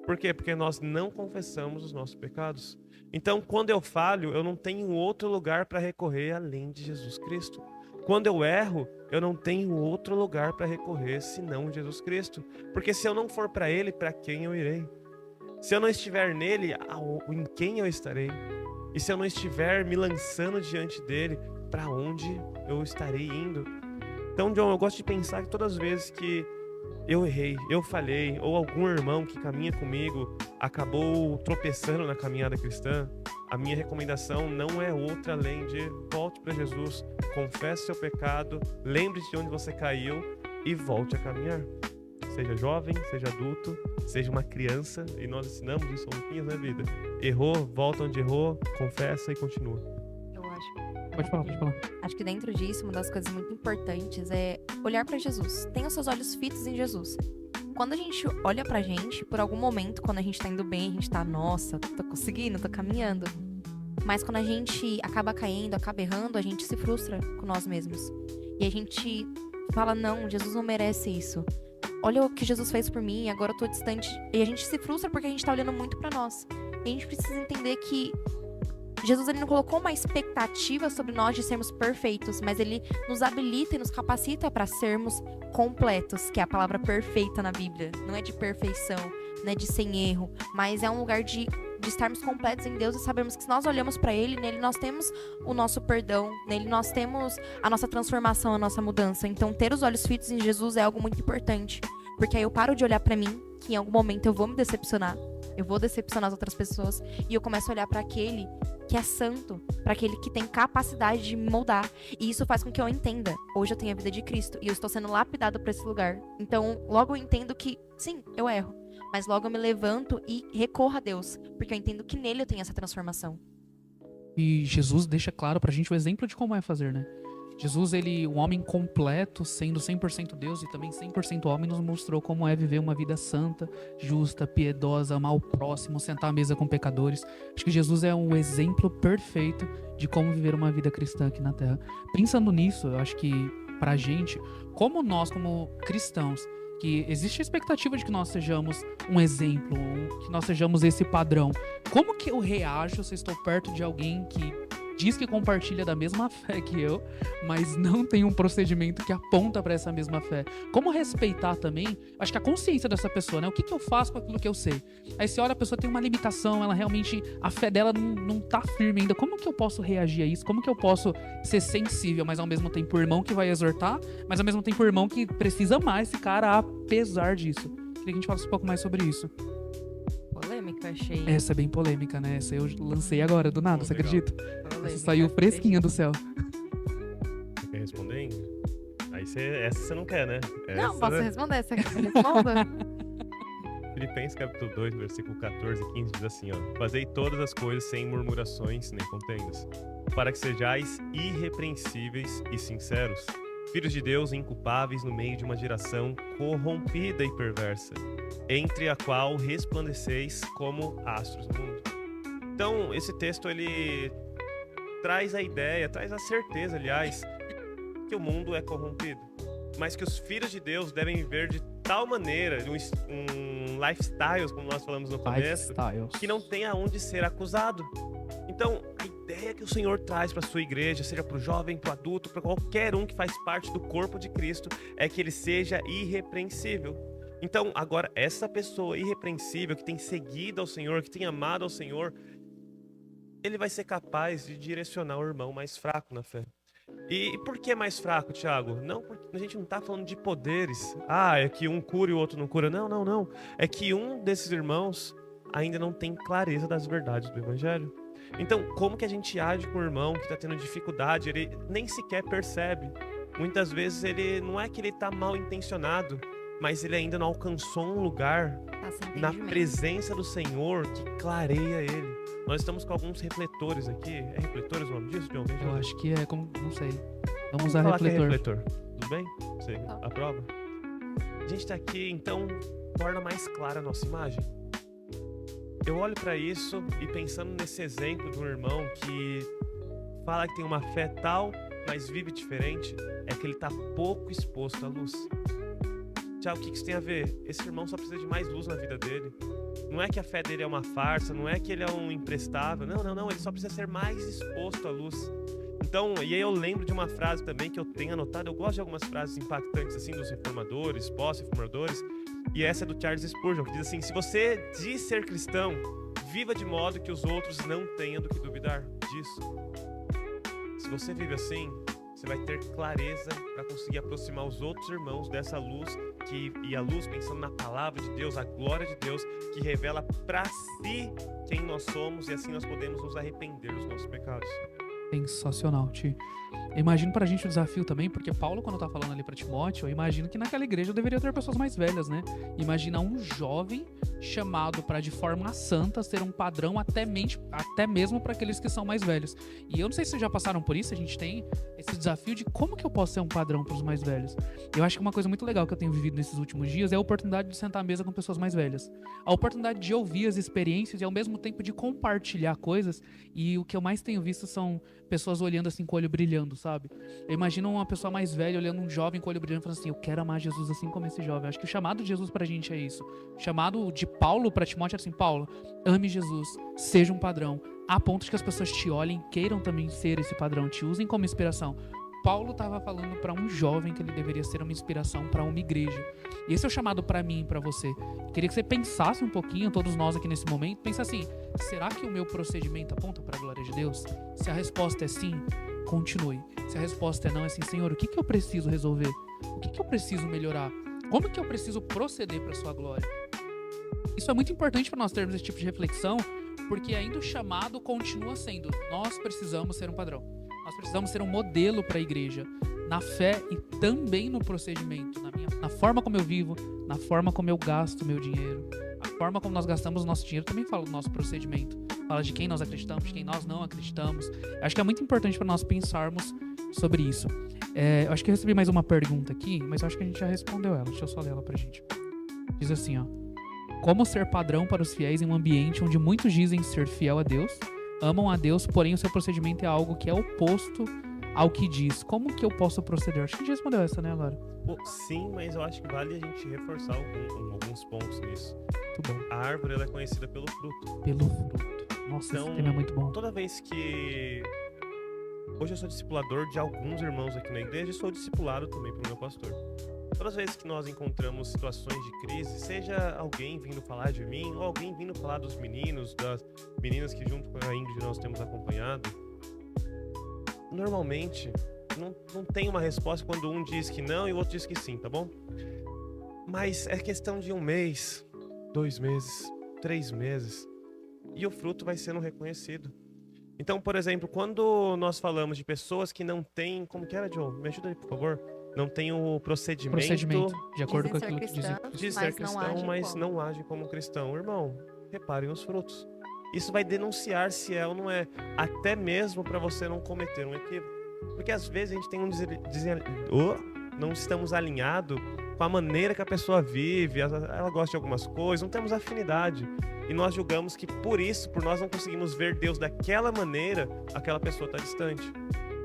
Por quê? Porque nós não confessamos os nossos pecados. Então, quando eu falho, eu não tenho outro lugar para recorrer além de Jesus Cristo. Quando eu erro, eu não tenho outro lugar para recorrer senão Jesus Cristo. Porque se eu não for para Ele, para quem eu irei? Se eu não estiver nele, em quem eu estarei? E se eu não estiver me lançando diante dele, para onde eu estarei indo? Então, John, eu gosto de pensar que todas as vezes que eu errei, eu falhei, ou algum irmão que caminha comigo acabou tropeçando na caminhada cristã, a minha recomendação não é outra além de volte para Jesus, confesse seu pecado, lembre-se de onde você caiu e volte a caminhar. Seja jovem, seja adulto, seja uma criança, e nós ensinamos isso um pouquinho na vida. Errou, volta onde errou, confessa e continua. Eu acho. Pode falar. Acho que dentro disso, uma das coisas muito importantes é olhar para Jesus. Tenha os seus olhos fitos em Jesus. Quando a gente olha pra gente, por algum momento, quando a gente tá indo bem, a gente tá, nossa, tô conseguindo, tô caminhando. Mas quando a gente acaba caindo, acaba errando, a gente se frustra com nós mesmos. E a gente fala, não, Jesus não merece isso. Olha o que Jesus fez por mim, agora eu tô distante. E a gente se frustra porque a gente tá olhando muito pra nós. E a gente precisa entender que Jesus, ele não colocou uma expectativa sobre nós de sermos perfeitos, mas ele nos habilita e nos capacita para sermos completos, que é a palavra perfeita na Bíblia. Não é de perfeição, não é de sem erro, mas é um lugar de estarmos completos em Deus e sabermos que se nós olhamos para Ele, nele nós temos o nosso perdão, nele nós temos a nossa transformação, a nossa mudança. Então, ter os olhos fitos em Jesus é algo muito importante, porque aí eu paro de olhar para mim, que em algum momento eu vou me decepcionar, eu vou decepcionar as outras pessoas, e eu começo a olhar para aquele que é santo, para aquele que tem capacidade de me moldar. E isso faz com que eu entenda, hoje eu tenho a vida de Cristo, e eu estou sendo lapidado para esse lugar. Então, logo eu entendo que, sim, eu erro, mas logo eu me levanto e recorro a Deus, porque eu entendo que nele eu tenho essa transformação. E Jesus deixa claro pra gente o exemplo de como é fazer, né? Jesus, ele, um homem completo, sendo 100% Deus e também 100% homem, nos mostrou como é viver uma vida santa, justa, piedosa, amar o próximo, sentar à mesa com pecadores. Acho que Jesus é um exemplo perfeito de como viver uma vida cristã aqui na Terra. Pensando nisso, eu acho que pra gente, como nós, como cristãos, que existe a expectativa de que nós sejamos um exemplo, que nós sejamos esse padrão. Como que eu reajo se eu estou perto de alguém que diz que compartilha da mesma fé que eu, mas não tem um procedimento que aponta para essa mesma fé? Como respeitar também, acho que a consciência dessa pessoa, né? O que eu faço com aquilo que eu sei? Aí você olha, a pessoa tem uma limitação, ela realmente, a fé dela não tá firme ainda. Como que eu posso reagir a isso? Como que eu posso ser sensível, mas ao mesmo tempo o irmão que vai exortar, mas ao mesmo tempo o irmão que precisa amar esse cara apesar disso? Queria que a gente falasse um pouco mais sobre isso. Polêmica, achei. Essa é bem polêmica, né? Essa eu lancei agora, do nada, você Legal. acredita? Polêmica, Essa saiu fresquinha do céu. Você quer responder, Ingrid? Aí essa você não quer, né? Não, Essa, posso né? responder? Você quer que eu responda? Filipenses capítulo 2, versículo 14 e 15 diz assim, ó: Fazei todas as coisas sem murmurações nem contendas, para que sejais irrepreensíveis e sinceros, filhos de Deus inculpáveis no meio de uma geração corrompida e perversa, entre a qual resplandeceis como astros no mundo. Então, esse texto, ele traz a ideia, traz a certeza, aliás, que o mundo é corrompido, mas que os filhos de Deus devem viver de tal maneira, um lifestyle, como nós falamos no começo, Lifestyles. que não tem aonde ser acusado. Então, a ideia que o Senhor traz para sua igreja, seja para o jovem, para o adulto, para qualquer um que faz parte do corpo de Cristo, é que ele seja irrepreensível. Então, agora, essa pessoa irrepreensível, que tem seguido ao Senhor, que tem amado ao Senhor, ele vai ser capaz de direcionar o irmão mais fraco na fé. E por que mais fraco, Thiago? Não, porque a gente não está falando de poderes. Ah, é que um cura e o outro não cura. Não. É que um desses irmãos ainda não tem clareza das verdades do Evangelho. Então, como que a gente age com o irmão que está tendo dificuldade? Ele nem sequer percebe. Muitas vezes ele não é que ele está mal intencionado, mas ele ainda não alcançou um lugar Tá sem na entendimento. presença do Senhor que clareia ele. Nós estamos com alguns refletores aqui. É refletores o nome disso, John? Eu acho que é, como, não sei. Vamos Vamos usar falar que é refletor. refletor. Tudo bem? Você Tá. aprova? A gente tá aqui, então, torna mais clara a nossa imagem. Eu olho para isso e pensando nesse exemplo de um irmão que fala que tem uma fé tal, mas vive diferente, é que ele tá pouco exposto à luz. Tiago, o que isso tem a ver? Esse irmão só precisa de mais luz na vida dele. Não é que a fé dele é uma farsa, não é que ele é um imprestável. Não. Ele só precisa ser mais exposto à luz. Então, e aí eu lembro de uma frase também que eu tenho anotado. Eu gosto de algumas frases impactantes, assim, dos reformadores, pós-reformadores. E essa é do Charles Spurgeon, que diz assim: se você diz ser cristão, viva de modo que os outros não tenham do que duvidar disso. Se você vive assim, você vai ter clareza para conseguir aproximar os outros irmãos dessa luz, e a luz pensando na palavra de Deus, a glória de Deus, que revela para si quem nós somos, e assim nós podemos nos arrepender dos nossos pecados. Sensacional, Ti. Eu imagino pra gente o desafio também, porque Paulo, quando tá falando ali pra Timóteo, eu imagino que naquela igreja deveria ter pessoas mais velhas, né? Imagina um jovem chamado pra, de forma santa, ser um padrão até mesmo para aqueles que são mais velhos. E eu não sei se vocês já passaram por isso, a gente tem esse desafio de como que eu posso ser um padrão pros mais velhos. Eu acho que uma coisa muito legal que eu tenho vivido nesses últimos dias é a oportunidade de sentar à mesa com pessoas mais velhas. A oportunidade de ouvir as experiências e ao mesmo tempo de compartilhar coisas. E o que eu mais tenho visto são pessoas olhando assim com o olho brilhando, sabe? Eu imagino uma pessoa mais velha olhando um jovem com o olho brilhando e falando assim: eu quero amar Jesus assim como esse jovem. Eu acho que o chamado de Jesus pra gente é isso. O chamado de Paulo pra Timóteo é assim: Paulo, ame Jesus, seja um padrão, a ponto de que as pessoas te olhem, queiram também ser esse padrão, te usem como inspiração. Paulo estava falando para um jovem que ele deveria ser uma inspiração para uma igreja. E esse é o chamado para mim e para você. Queria que você pensasse um pouquinho, todos nós aqui nesse momento, pensa assim: será que o meu procedimento aponta para a glória de Deus? Se a resposta é sim, continue. Se a resposta é não, é assim: Senhor, o que eu preciso resolver? O que eu preciso melhorar? Como que eu preciso proceder para a sua glória? Isso é muito importante para nós termos esse tipo de reflexão, porque ainda o chamado continua sendo: nós precisamos ser um padrão. Nós precisamos ser um modelo para a igreja, na fé e também no procedimento, na forma como eu vivo, na forma como eu gasto meu dinheiro, a forma como nós gastamos o nosso dinheiro também fala do nosso procedimento. fala de quem nós acreditamos, de quem nós não acreditamos. Acho que é muito importante para nós pensarmos sobre isso. Eu acho que eu recebi mais uma pergunta aqui, mas eu acho que a gente já respondeu ela. Deixa eu só ler ela pra gente. Diz assim, ó. Como ser padrão para os fiéis em um ambiente onde muitos dizem ser fiel a Deus, amam a Deus, porém o seu procedimento é algo que é oposto ao que diz. Como que eu posso proceder? Acho que a gente respondeu essa, né, agora? Sim, mas eu acho que vale a gente reforçar alguns pontos nisso. Muito bom. A árvore ela é conhecida pelo fruto. Pelo fruto. Nossa, Então, esse tema é muito bom. Toda vez que... Hoje eu sou discipulador de alguns irmãos aqui na igreja e sou discipulado também pelo meu pastor. Todas as vezes que nós encontramos situações de crise, seja alguém vindo falar de mim ou alguém vindo falar dos meninos, das meninas que junto com a Ingrid nós temos acompanhado, normalmente não tem uma resposta quando um diz que não e o outro diz que sim, tá bom? Mas é questão de 1 mês, 2 meses, 3 meses e o fruto vai sendo reconhecido. Então, por exemplo, quando nós falamos de pessoas que não têm... Como que era, John? Me ajuda aí, por favor. Não tem o procedimento de acordo com Dizem aquilo que ser dizem. cristãos, de ser mas não cristão, agem mas como. não age como cristão. Irmão, reparem os frutos. Isso vai denunciar se é ou não é, até mesmo para você não cometer um equívoco. Porque às vezes a gente tem não estamos alinhados com a maneira que a pessoa vive, ela gosta de algumas coisas, não temos afinidade. E nós julgamos que por isso, por nós não conseguimos ver Deus daquela maneira, aquela pessoa está distante.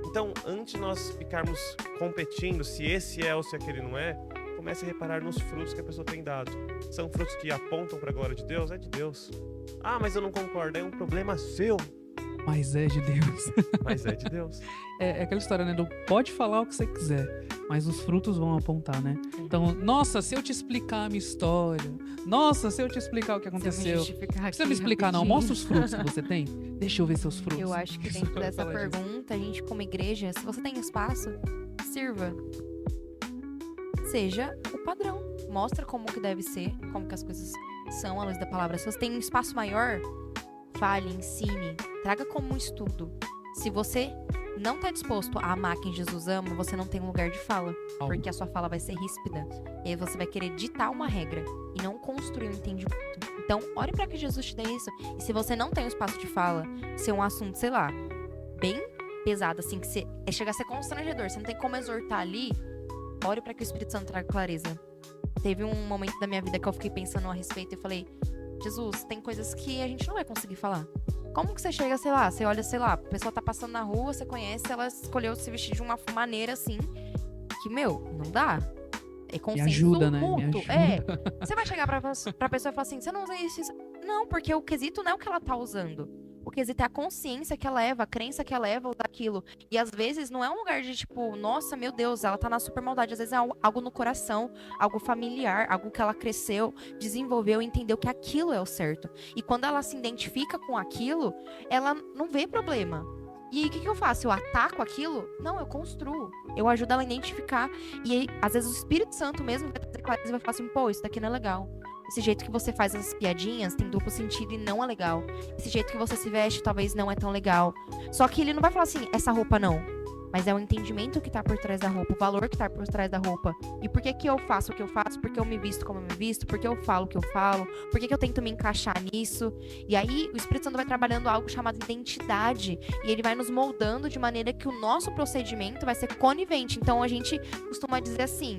Então, antes de nós ficarmos competindo se esse é ou se aquele não é, comece a reparar nos frutos que a pessoa tem dado. São frutos que apontam para a glória de Deus? É de Deus. Ah, mas eu não concordo, é um problema seu. Mas é de Deus. Mas é de Deus. É aquela história, né? Do pode falar o que você quiser, mas os frutos vão apontar, né? Então, nossa, se eu te explicar a minha história, nossa, se eu te explicar o que aconteceu. Não precisa me explicar, não. Mostra os frutos que você tem. Deixa eu ver seus frutos. Eu acho que dentro dessa Fala disso. pergunta, a gente como igreja, se você tem espaço, sirva. Seja o padrão. Mostra como que deve ser, como que as coisas são à luz da palavra. Se você tem um espaço maior, fale, ensine, traga como um estudo. Se você não está disposto a amar quem Jesus ama, você não tem um lugar de fala. Porque a sua fala vai ser ríspida. E aí você vai querer ditar uma regra e não construir um entendimento. Então, ore para que Jesus te dê isso. E se você não tem um espaço de fala, se é um assunto, sei lá, bem pesado, assim, que chega a ser constrangedor, você não tem como exortar ali, ore para que o Espírito Santo traga clareza. Teve um momento da minha vida que eu fiquei pensando a respeito e falei, Jesus, tem coisas que a gente não vai conseguir falar. Como que você chega, sei lá, você olha, sei lá, a pessoa tá passando na rua, você conhece, ela escolheu se vestir de uma maneira assim, que, não dá. É consenso ajuda, né? mútuo. Me ajuda. É. Você vai chegar pra pessoa e falar assim, você não usa isso. Não, porque o quesito não é o que ela tá usando. O quesito é a consciência que ela leva, a crença que ela leva daquilo. E às vezes não é um lugar de tipo, nossa, meu Deus, ela tá na super maldade. Às vezes é algo no coração, algo familiar, algo que ela cresceu, desenvolveu e entendeu que aquilo é o certo. E quando ela se identifica com aquilo, ela não vê problema. E aí, o que eu faço? Eu ataco aquilo? Não, eu construo. Eu ajudo ela a identificar. E aí, às vezes o Espírito Santo mesmo vai trazer clareza e vai falar assim, pô, isso daqui não é legal. Esse jeito que você faz as piadinhas tem duplo sentido e não é legal. Esse jeito que você se veste talvez não é tão legal. Só que ele não vai falar assim, essa roupa não. Mas é o entendimento que tá por trás da roupa, o valor que tá por trás da roupa. E por que que eu faço o que eu faço? Porque eu me visto como eu me visto? Porque eu falo o que eu falo? Por que que eu tento me encaixar nisso? E aí o Espírito Santo vai trabalhando algo chamado identidade. E ele vai nos moldando de maneira que o nosso procedimento vai ser conivente. Então a gente costuma dizer assim,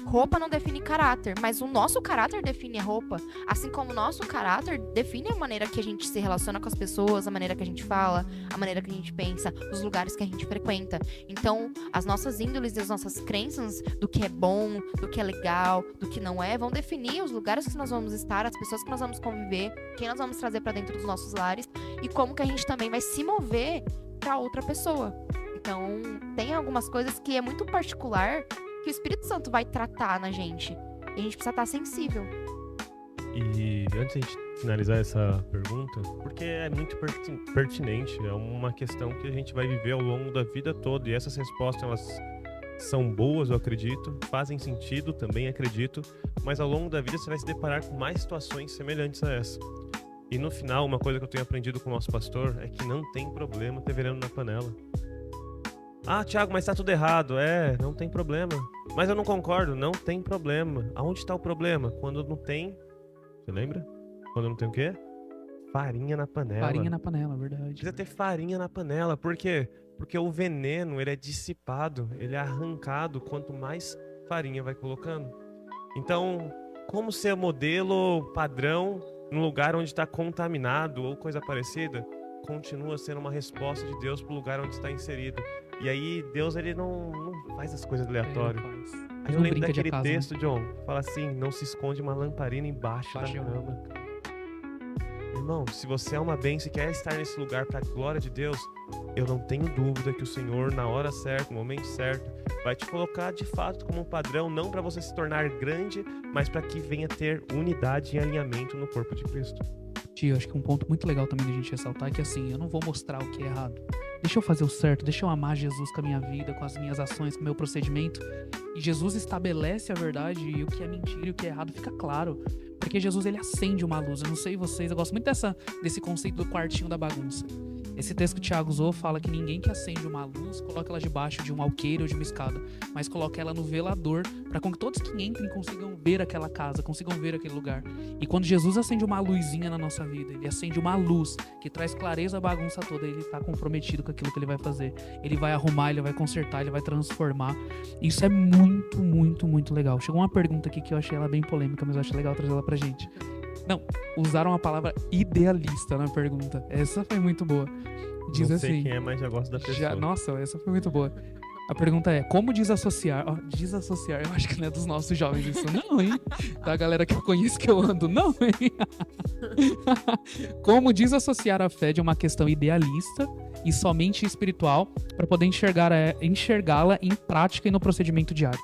roupa não define caráter, mas o nosso caráter define a roupa. Assim como o nosso caráter define a maneira que a gente se relaciona com as pessoas, a maneira que a gente fala, a maneira que a gente pensa, os lugares que a gente frequenta. Então, as nossas índoles e as nossas crenças do que é bom, do que é legal, do que não é, vão definir os lugares que nós vamos estar, as pessoas que nós vamos conviver, quem nós vamos trazer para dentro dos nossos lares e como que a gente também vai se mover para outra pessoa. Então, tem algumas coisas que é muito particular que o Espírito Santo vai tratar na gente. E a gente precisa estar sensível. E antes de a gente finalizar essa pergunta, porque é muito pertinente, é uma questão que a gente vai viver ao longo da vida toda, e essas respostas, elas são boas, eu acredito, fazem sentido, também acredito, mas ao longo da vida você vai se deparar com mais situações semelhantes a essa. E no final, uma coisa que eu tenho aprendido com o nosso pastor é que não tem problema ter veneno na panela. Ah, Thiago, mas tá tudo errado. Não tem problema. Mas eu não concordo, não tem problema. Aonde está o problema? Quando não tem... Você lembra? Quando não tem o quê? farinha na panela. Farinha na panela, verdade. Precisa ter farinha na panela. Por quê? Porque o veneno, ele é dissipado, ele é arrancado quanto mais farinha vai colocando. Então, como ser modelo padrão num lugar onde está contaminado ou coisa parecida, continua sendo uma resposta de Deus para o lugar onde está inserido. E aí, Deus, ele não faz as coisas aleatórias. Aí eu Não lembro brinca de daquele acaso, né? texto, John, fala assim, não se esconde uma lamparina embaixo da Baixo da cama. Irmão, se você é uma bênção e quer estar nesse lugar para a glória de Deus, eu não tenho dúvida que o Senhor, na hora certa, no momento certo, vai te colocar de fato como um padrão, não para você se tornar grande, mas para que venha ter unidade e alinhamento no corpo de Cristo. Tio, acho que um ponto muito legal também da gente ressaltar é que assim, eu não vou mostrar o que é errado. Deixa eu fazer o certo, deixa eu amar Jesus com a minha vida, com as minhas ações, com o meu procedimento. E Jesus estabelece a verdade e o que é mentira e o que é errado fica claro. Porque Jesus, ele acende uma luz. Eu não sei vocês, eu gosto muito desse conceito do quartinho da bagunça. Esse texto que o Thiago usou fala que ninguém que acende uma luz coloca ela debaixo de um alqueire ou de uma escada, mas coloca ela no velador, para que todos que entrem consigam ver aquela casa, consigam ver aquele lugar. E quando Jesus acende uma luzinha na nossa vida, ele acende uma luz que traz clareza à bagunça toda, ele está comprometido com aquilo que ele vai fazer. Ele vai arrumar, ele vai consertar, ele vai transformar. Isso é muito, muito, muito legal. Chegou uma pergunta aqui que eu achei ela bem polêmica, mas eu acho legal trazer ela pra gente. Não, usaram a palavra idealista na pergunta. Essa foi muito boa. Diz não assim. sei quem é, mas já gosto da pessoa. Nossa, essa foi muito boa. A pergunta é, como desassociar? Ó, desassociar, eu acho que não é dos nossos jovens isso não, hein? Da galera que eu conheço que eu ando, não, hein? Como desassociar a fé de uma questão idealista e somente espiritual para poder enxergá-la em prática e no procedimento diário.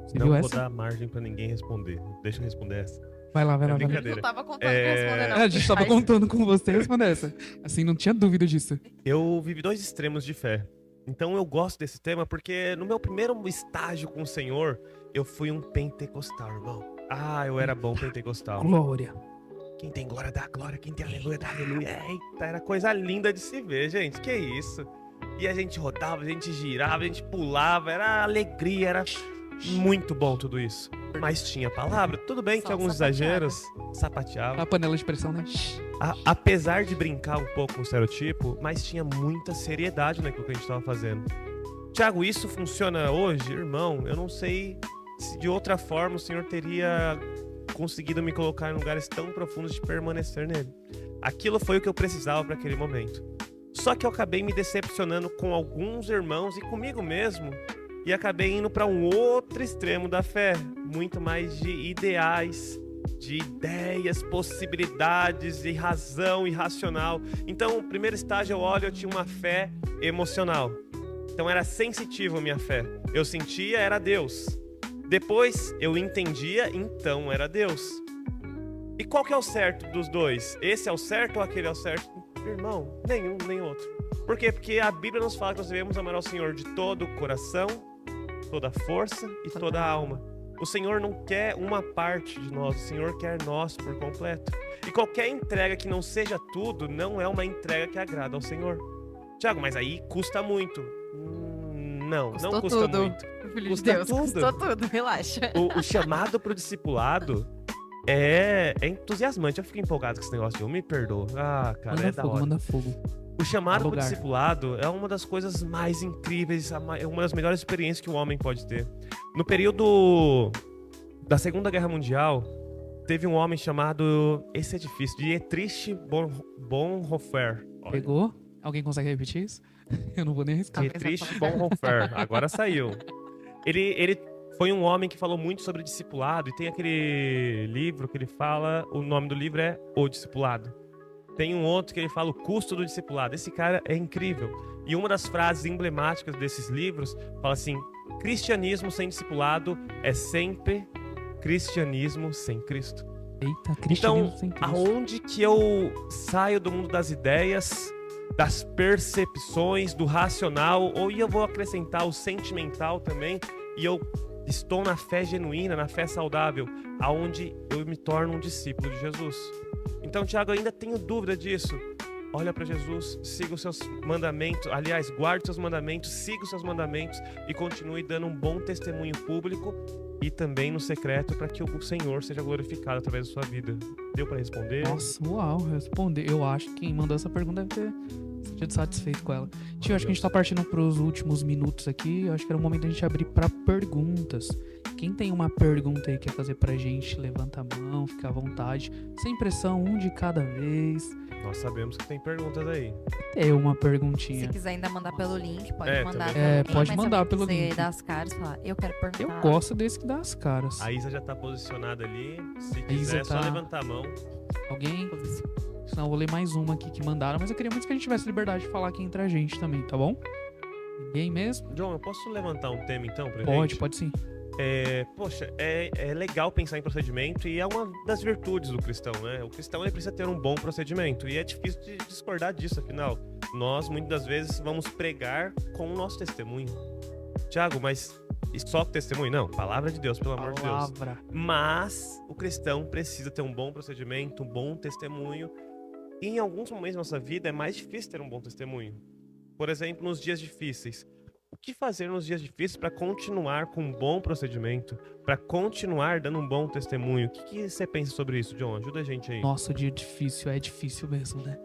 Você Não viu vou essa? dar margem pra ninguém responder. Deixa eu responder essa. Vai lá, vai lá. brincadeira. Eu tava contando com responder, não. A gente tava Mas- contando com você responder essa. Assim, não tinha dúvida disso. Eu vivi dois extremos de fé. Então eu gosto desse tema porque no meu primeiro estágio com o Senhor, eu fui um pentecostal, irmão. Ah, eu era bom pentecostal. Glória. Quem tem glória dá glória, quem tem aleluia dá aleluia. Eita, era coisa linda de se ver, gente. Que isso? E a gente rodava, a gente girava, a gente pulava, era alegria, era muito bom tudo isso. Mas tinha palavra. Tudo bem que Só alguns sapateava. exageros, sapateava. A panela de pressão, né? Apesar de brincar um pouco com o estereotipo, mas tinha muita seriedade naquilo que a gente estava fazendo. Tiago, isso funciona hoje? Irmão, eu não sei se de outra forma o Senhor teria conseguido me colocar em lugares tão profundos de permanecer nele. Aquilo foi o que eu precisava para aquele momento. Só que eu acabei me decepcionando com alguns irmãos e comigo mesmo, e acabei indo para um outro extremo da fé, muito mais de ideais, de ideias, possibilidades e razão irracional. Então, o primeiro estágio eu olho, eu tinha uma fé emocional. Então era sensitivo a minha fé. Eu sentia, era Deus. Depois eu entendia, então era Deus. E qual que é o certo dos dois? Esse é o certo ou aquele é o certo? Irmão, nenhum, nem outro. Por quê? Porque a Bíblia nos fala que nós devemos amar ao Senhor de todo o coração, toda a força e toda a alma. O Senhor não quer uma parte de nós, o Senhor quer nós por completo. E qualquer entrega que não seja tudo, não é uma entrega que agrada ao Senhor. Tiago, mas aí custa muito. Não, Custou não custa tudo. muito. Filho de Custa Deus, tudo. custou tudo, relaxa. O chamado pro discipulado é entusiasmante. Eu fico empolgado com esse negócio de eu me perdoa. Ah, cara, Manda é da fogo, hora. manda fogo. O chamado pro lugar. discipulado é uma das coisas mais incríveis, é uma das melhores experiências que o homem pode ter. No período da Segunda Guerra Mundial, teve um homem chamado, esse é difícil, Dietrich Bonhoeffer. Olha, Pegou? Alguém consegue repetir isso? Eu não vou nem arriscar. Dietrich Bonhoeffer, agora saiu. Ele foi um homem que falou muito sobre discipulado, e tem aquele livro que ele fala, o nome do livro é O Discipulado. Tem um outro que ele fala o custo do discipulado. Esse cara é incrível. E uma das frases emblemáticas desses livros fala assim: cristianismo sem discipulado é sempre cristianismo sem Cristo. Eita, cristianismo Então, sem Cristo. aonde que eu saio do mundo das ideias, das percepções, do racional, ou eu vou acrescentar o sentimental também, e eu estou na fé genuína, na fé saudável, aonde eu me torno um discípulo de Jesus. Então, Tiago, eu ainda tenho dúvida disso. Olha para Jesus, siga os seus mandamentos, aliás, guarde os seus mandamentos, siga os seus mandamentos e continue dando um bom testemunho público e também no secreto para que o Senhor seja glorificado através da sua vida. Deu para responder? Nossa, uau, responder. Eu acho que quem mandou essa pergunta deve ter sentido satisfeito com ela. Tio, acho que a gente tá partindo pros últimos minutos aqui. Eu acho que era o momento da gente abrir pra perguntas. Quem tem uma pergunta aí que quer fazer pra gente, levanta a mão, fica à vontade. Sem pressão, um de cada vez. Nós sabemos que tem perguntas aí. Tem uma Se perguntinha. quiser ainda mandar pelo link, pode É, mandar também. também. Pode mas mandar se pelo quiser link. dar as caras e falar, eu quero perguntar. Eu gosto desse que dá as caras. A Isa já tá posicionada ali. Se Isa quiser, é só tá- levantar a mão. Alguém? Senão eu vou ler mais uma aqui que mandaram, mas eu queria muito que a gente tivesse liberdade de falar aqui entre a gente também, tá bom? Ninguém mesmo? John, eu posso levantar um tema então pra Pode, gente? pode sim. Poxa, é legal pensar em procedimento e é uma das virtudes do cristão, né? O cristão ele precisa ter um bom procedimento e é difícil de discordar disso, afinal. Nós, muitas das vezes, vamos pregar com o nosso testemunho. Tiago, mas só testemunho? Não, palavra de Deus, pelo amor de Deus. Palavra. Mas o cristão precisa ter um bom procedimento, um bom testemunho. E em alguns momentos da nossa vida é mais difícil ter um bom testemunho. Por exemplo, nos dias difíceis. O que fazer nos dias difíceis para continuar com um bom procedimento, para continuar dando um bom testemunho? O que você pensa sobre isso, John? Ajuda a gente aí. Nossa, o dia difícil é difícil mesmo, né?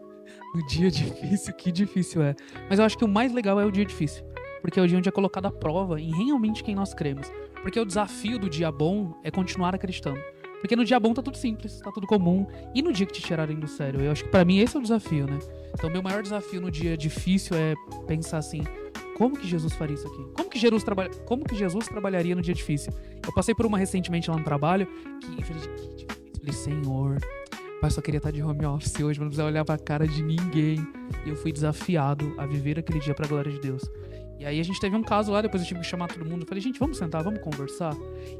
O dia difícil, que difícil é. Mas eu acho que o mais legal é o dia difícil. Porque é o dia onde é colocado à prova em realmente quem nós cremos. Porque o desafio do dia bom é continuar acreditando. Porque no dia bom tá tudo simples, tá tudo comum. E no dia que te tirarem do sério? Eu acho que pra mim esse é o desafio, né? Então meu maior desafio no dia difícil é pensar assim: como que Jesus faria isso aqui? Como que Jesus trabalharia no dia difícil? Eu passei por uma recentemente lá no trabalho que eu falei, que difícil. Eu falei, Senhor, pai, só queria estar de home office hoje, mas não precisava olhar pra cara de ninguém. E eu fui desafiado a viver aquele dia pra glória de Deus. E aí a gente teve um caso lá, depois eu tive que chamar todo mundo. Eu falei, gente, vamos sentar, vamos conversar.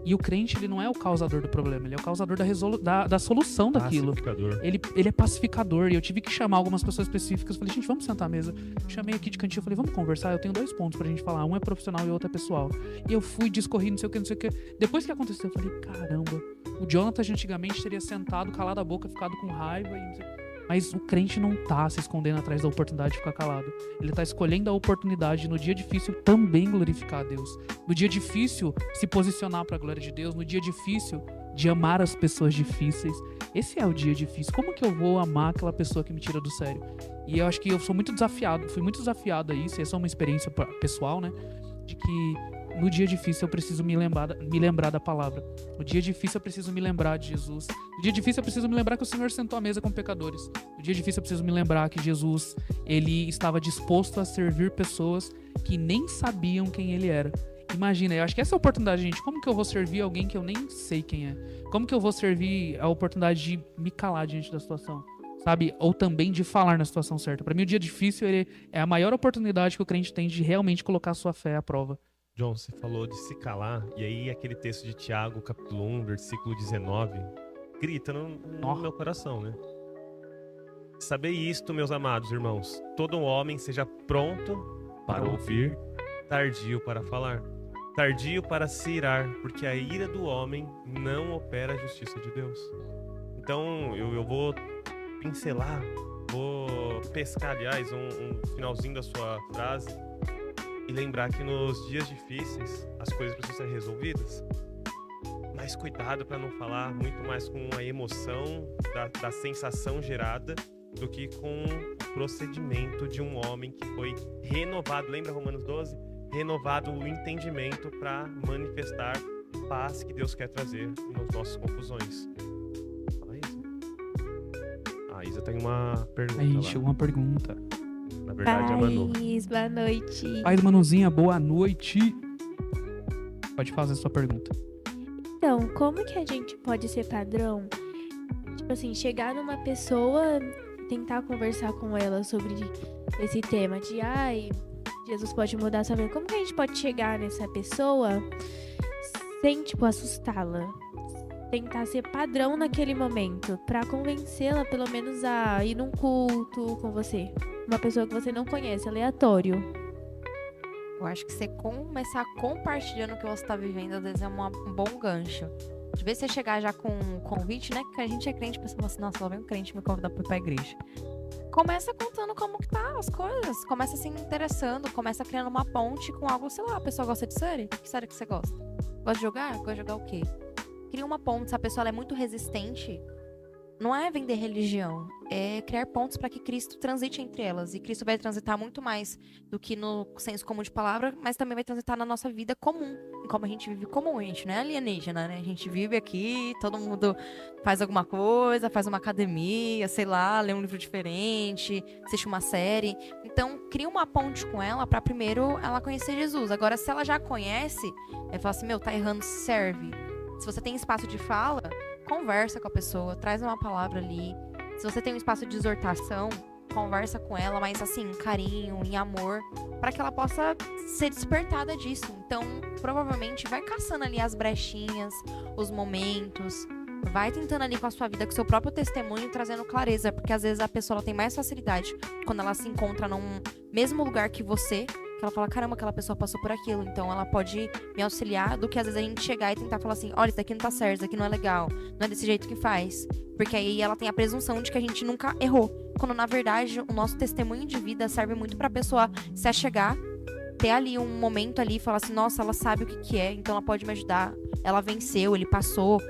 E o crente, ele não é o causador do problema, ele é o causador da solução daquilo. Pacificador. Ele é pacificador. E eu tive que chamar algumas pessoas específicas. Eu falei, gente, vamos sentar à mesa. Chamei aqui de cantinho, eu falei, vamos conversar. Eu tenho 2 pontos pra gente falar. Um é profissional e o outro é pessoal. E eu fui, discorri, não sei o que, não sei o que. Depois que aconteceu, eu falei, caramba, o Jonathan antigamente teria sentado, calado a boca, ficado com raiva e não sei. Mas o crente não tá se escondendo atrás da oportunidade de ficar calado. Ele tá escolhendo a oportunidade no dia difícil também glorificar a Deus. No dia difícil, se posicionar pra glória de Deus. No dia difícil, de amar as pessoas difíceis. Esse é o dia difícil. Como que eu vou amar aquela pessoa que me tira do sério? E eu acho que eu sou muito desafiado. Fui muito desafiado a isso. E essa é uma experiência pessoal, né? De que no dia difícil eu preciso me lembrar da palavra. No dia difícil eu preciso me lembrar de Jesus. No dia difícil eu preciso me lembrar que o Senhor sentou à mesa com pecadores. No dia difícil eu preciso me lembrar que Jesus, ele estava disposto a servir pessoas que nem sabiam quem ele era. Imagina, eu acho que essa é a oportunidade, gente. Como que eu vou servir alguém que eu nem sei quem é? Como que eu vou servir a oportunidade de me calar diante da situação? Sabe? Ou também de falar na situação certa. Para mim, o dia difícil ele é a maior oportunidade que o crente tem de realmente colocar a sua fé à prova. John, você falou de se calar, e aí aquele texto de Tiago, capítulo 1, versículo 19, grita no meu coração, né? Sabei isto, meus amados irmãos, todo homem seja pronto para ouvir, tardio para falar, tardio para se irar, porque a ira do homem não opera a justiça de Deus. Então, eu vou pincelar, vou pescar, aliás, um finalzinho da sua frase, e lembrar que nos dias difíceis as coisas precisam ser resolvidas. Mas cuidado para não falar muito mais com a emoção da sensação gerada do que com o procedimento de um homem que foi renovado. Lembra Romanos 12? Renovado o entendimento para manifestar paz que Deus quer trazer nas nossas confusões. Fala isso. A Isa tem uma pergunta Aí lá. chegou uma pergunta. Na verdade, é a Manu. Boa noite. Paz, Manuzinha, boa noite. Pode fazer a sua pergunta. Então, como que a gente pode ser padrão? Tipo assim, chegar numa pessoa, tentar conversar com ela sobre esse tema de Jesus pode mudar sua vida. Como que a gente pode chegar nessa pessoa sem, tipo, assustá-la? Tentar ser padrão naquele momento, pra convencê-la, pelo menos, a ir num culto com você. Uma pessoa que você não conhece, aleatório. Eu acho que você começar compartilhando o que você tá vivendo, às vezes é um bom gancho. De vez você chegar já com um convite, né? Que a gente é crente, pensa assim, nossa, lá vem um crente me convidar pra ir pra igreja. Começa contando como que tá as coisas. Começa se interessando, começa criando uma ponte com algo, sei lá, a pessoa gosta de série? Que série que você gosta? Gosta de jogar? Gosta de jogar o quê? Cria uma ponte. Se a pessoa ela é muito resistente, não é vender religião, é criar pontos para que Cristo transite entre elas. E Cristo vai transitar muito mais do que no senso comum de palavra, mas também vai transitar na nossa vida comum, em como a gente vive comum. A gente não é alienígena, né? A gente vive aqui, todo mundo faz alguma coisa, faz uma academia, sei lá, lê um livro diferente, assiste uma série. Então, cria uma ponte com ela para primeiro ela conhecer Jesus. Agora, se ela já conhece, ela fala assim, meu, tá errando, serve. Se você tem espaço de fala, conversa com a pessoa, traz uma palavra ali. Se você tem um espaço de exortação, conversa com ela, mas assim, em carinho, em amor, para que ela possa ser despertada disso. Então, provavelmente, vai caçando ali as brechinhas, os momentos, vai tentando ali com a sua vida, com o seu próprio testemunho, trazendo clareza, porque às vezes a pessoa ela tem mais facilidade quando ela se encontra num mesmo lugar que você, que ela fala, caramba, aquela pessoa passou por aquilo, então ela pode me auxiliar, do que às vezes a gente chegar e tentar falar assim, olha, isso daqui não tá certo, isso daqui não é legal, não é desse jeito que faz. Porque aí ela tem a presunção de que a gente nunca errou. Quando, na verdade, o nosso testemunho de vida serve muito pra pessoa se achegar, ter ali um momento ali e falar assim, nossa, ela sabe o que que é, então ela pode me ajudar, ela venceu, ele passou.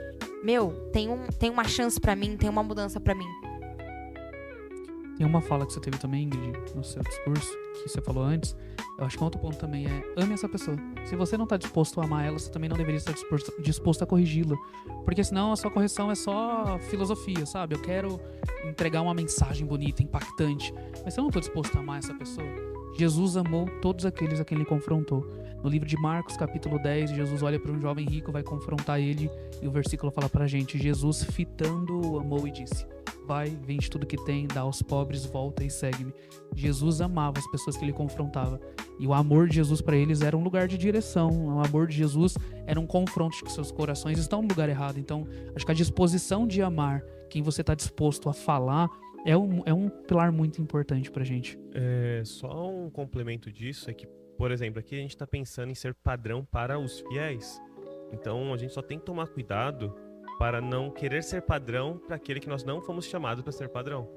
Meu, tem uma chance pra mim, tem uma mudança pra mim. Tem uma fala que você teve também, Ingrid, no seu discurso, que você falou antes. Eu acho que um outro ponto também é, ame essa pessoa. Se você não tá disposto a amar ela, você também não deveria estar disposto a corrigi-la. Porque senão a sua correção é só filosofia, sabe? Eu quero entregar uma mensagem bonita, impactante. Mas se eu não tô disposto a amar essa pessoa, Jesus amou todos aqueles a quem ele confrontou. No livro de Marcos, capítulo 10, Jesus olha para um jovem rico, vai confrontar ele, e o versículo fala pra gente, Jesus fitando-o amou e disse, vai, vende tudo que tem, dá aos pobres, volta e segue-me. Jesus amava as pessoas que ele confrontava. E o amor de Jesus para eles era um lugar de direção. O amor de Jesus era um confronto de que seus corações estão no lugar errado. Então, acho que a disposição de amar quem você está disposto a falar é um pilar muito importante pra gente. Só um complemento disso é que, por exemplo, aqui a gente está pensando em ser padrão para os fiéis. Então, a gente só tem que tomar cuidado para não querer ser padrão para aquele que nós não fomos chamados para ser padrão.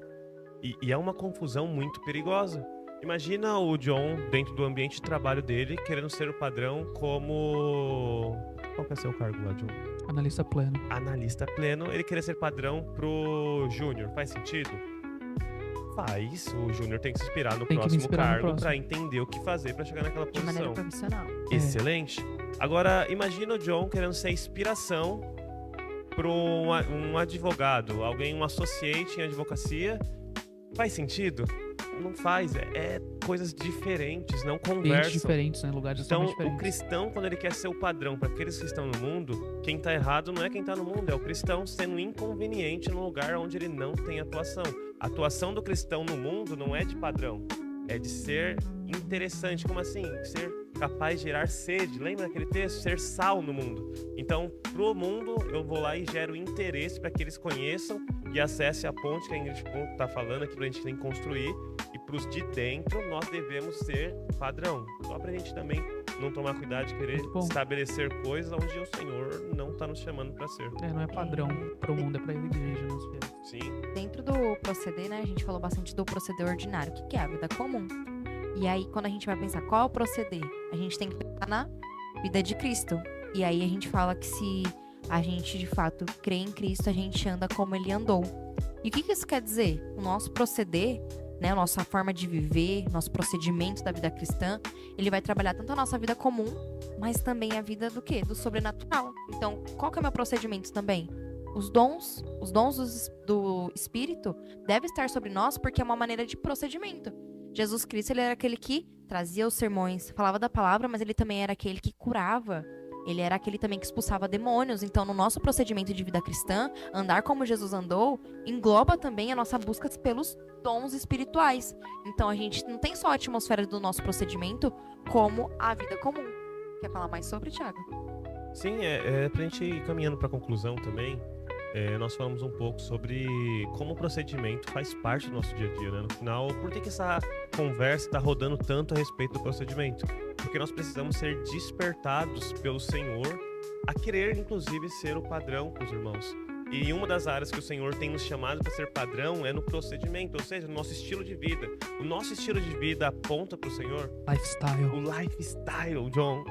E é uma confusão muito perigosa. Imagina o John, dentro do ambiente de trabalho dele, querendo ser o padrão como... Qual que é o seu cargo lá, John? Analista pleno. Analista pleno, ele querer ser padrão pro Júnior. Faz sentido? Faz. O Júnior tem que se inspirar no próximo cargo para entender o que fazer para chegar naquela posição. De maneira profissional. Excelente. Agora, imagina o John querendo ser inspiração para um advogado, alguém, um associate em advocacia. Faz sentido? Não faz. É coisas diferentes, não conversam. Diferentes, né? Lugares então, diferentes. o cristão, quando ele quer ser o padrão para aqueles que estão no mundo, quem tá errado não é quem tá no mundo, é o cristão sendo inconveniente num lugar onde ele não tem atuação. A atuação do cristão no mundo não é de padrão, é de ser interessante. Como assim? Ser capaz de gerar sede. Lembra daquele texto? Ser sal no mundo. Então, pro mundo, eu vou lá e gero interesse para que eles conheçam e acessem a ponte que a Ingrid tá falando aqui, pra gente tem que construir. E pros de dentro, nós devemos ser padrão. Só pra gente também não tomar cuidado de querer estabelecer coisas onde o Senhor não tá nos chamando para ser. Não é padrão pro mundo, é pra igreja, né? Sim. Dentro do proceder, né, a gente falou bastante do proceder ordinário, que é a vida comum. E aí, quando a gente vai pensar qual é o proceder, a gente tem que pensar na vida de Cristo. E aí a gente fala que se a gente, de fato, crê em Cristo, a gente anda como ele andou. E o que isso quer dizer? O nosso proceder, né, a nossa forma de viver, nosso procedimento da vida cristã, ele vai trabalhar tanto a nossa vida comum, mas também a vida do quê? Do sobrenatural. Então, qual que é o meu procedimento também? Os dons do Espírito devem estar sobre nós porque é uma maneira de procedimento. Jesus Cristo, ele era aquele que trazia os sermões, falava da palavra, mas ele também era aquele que curava. Ele era aquele também que expulsava demônios. Então, no nosso procedimento de vida cristã, andar como Jesus andou, engloba também a nossa busca pelos dons espirituais. Então, a gente não tem só a atmosfera do nosso procedimento, como a vida comum. Quer falar mais sobre, Thiago? Sim, pra gente ir caminhando pra conclusão também, nós falamos um pouco sobre como o procedimento faz parte do nosso dia a dia, né? No final, por que essa conversa está rodando tanto a respeito do procedimento? Porque nós precisamos ser despertados pelo Senhor a querer, inclusive, ser o padrão para os irmãos. E uma das áreas que o Senhor tem nos chamado para ser padrão é no procedimento, ou seja, no nosso estilo de vida. O nosso estilo de vida aponta para o Senhor. Lifestyle. O lifestyle, John.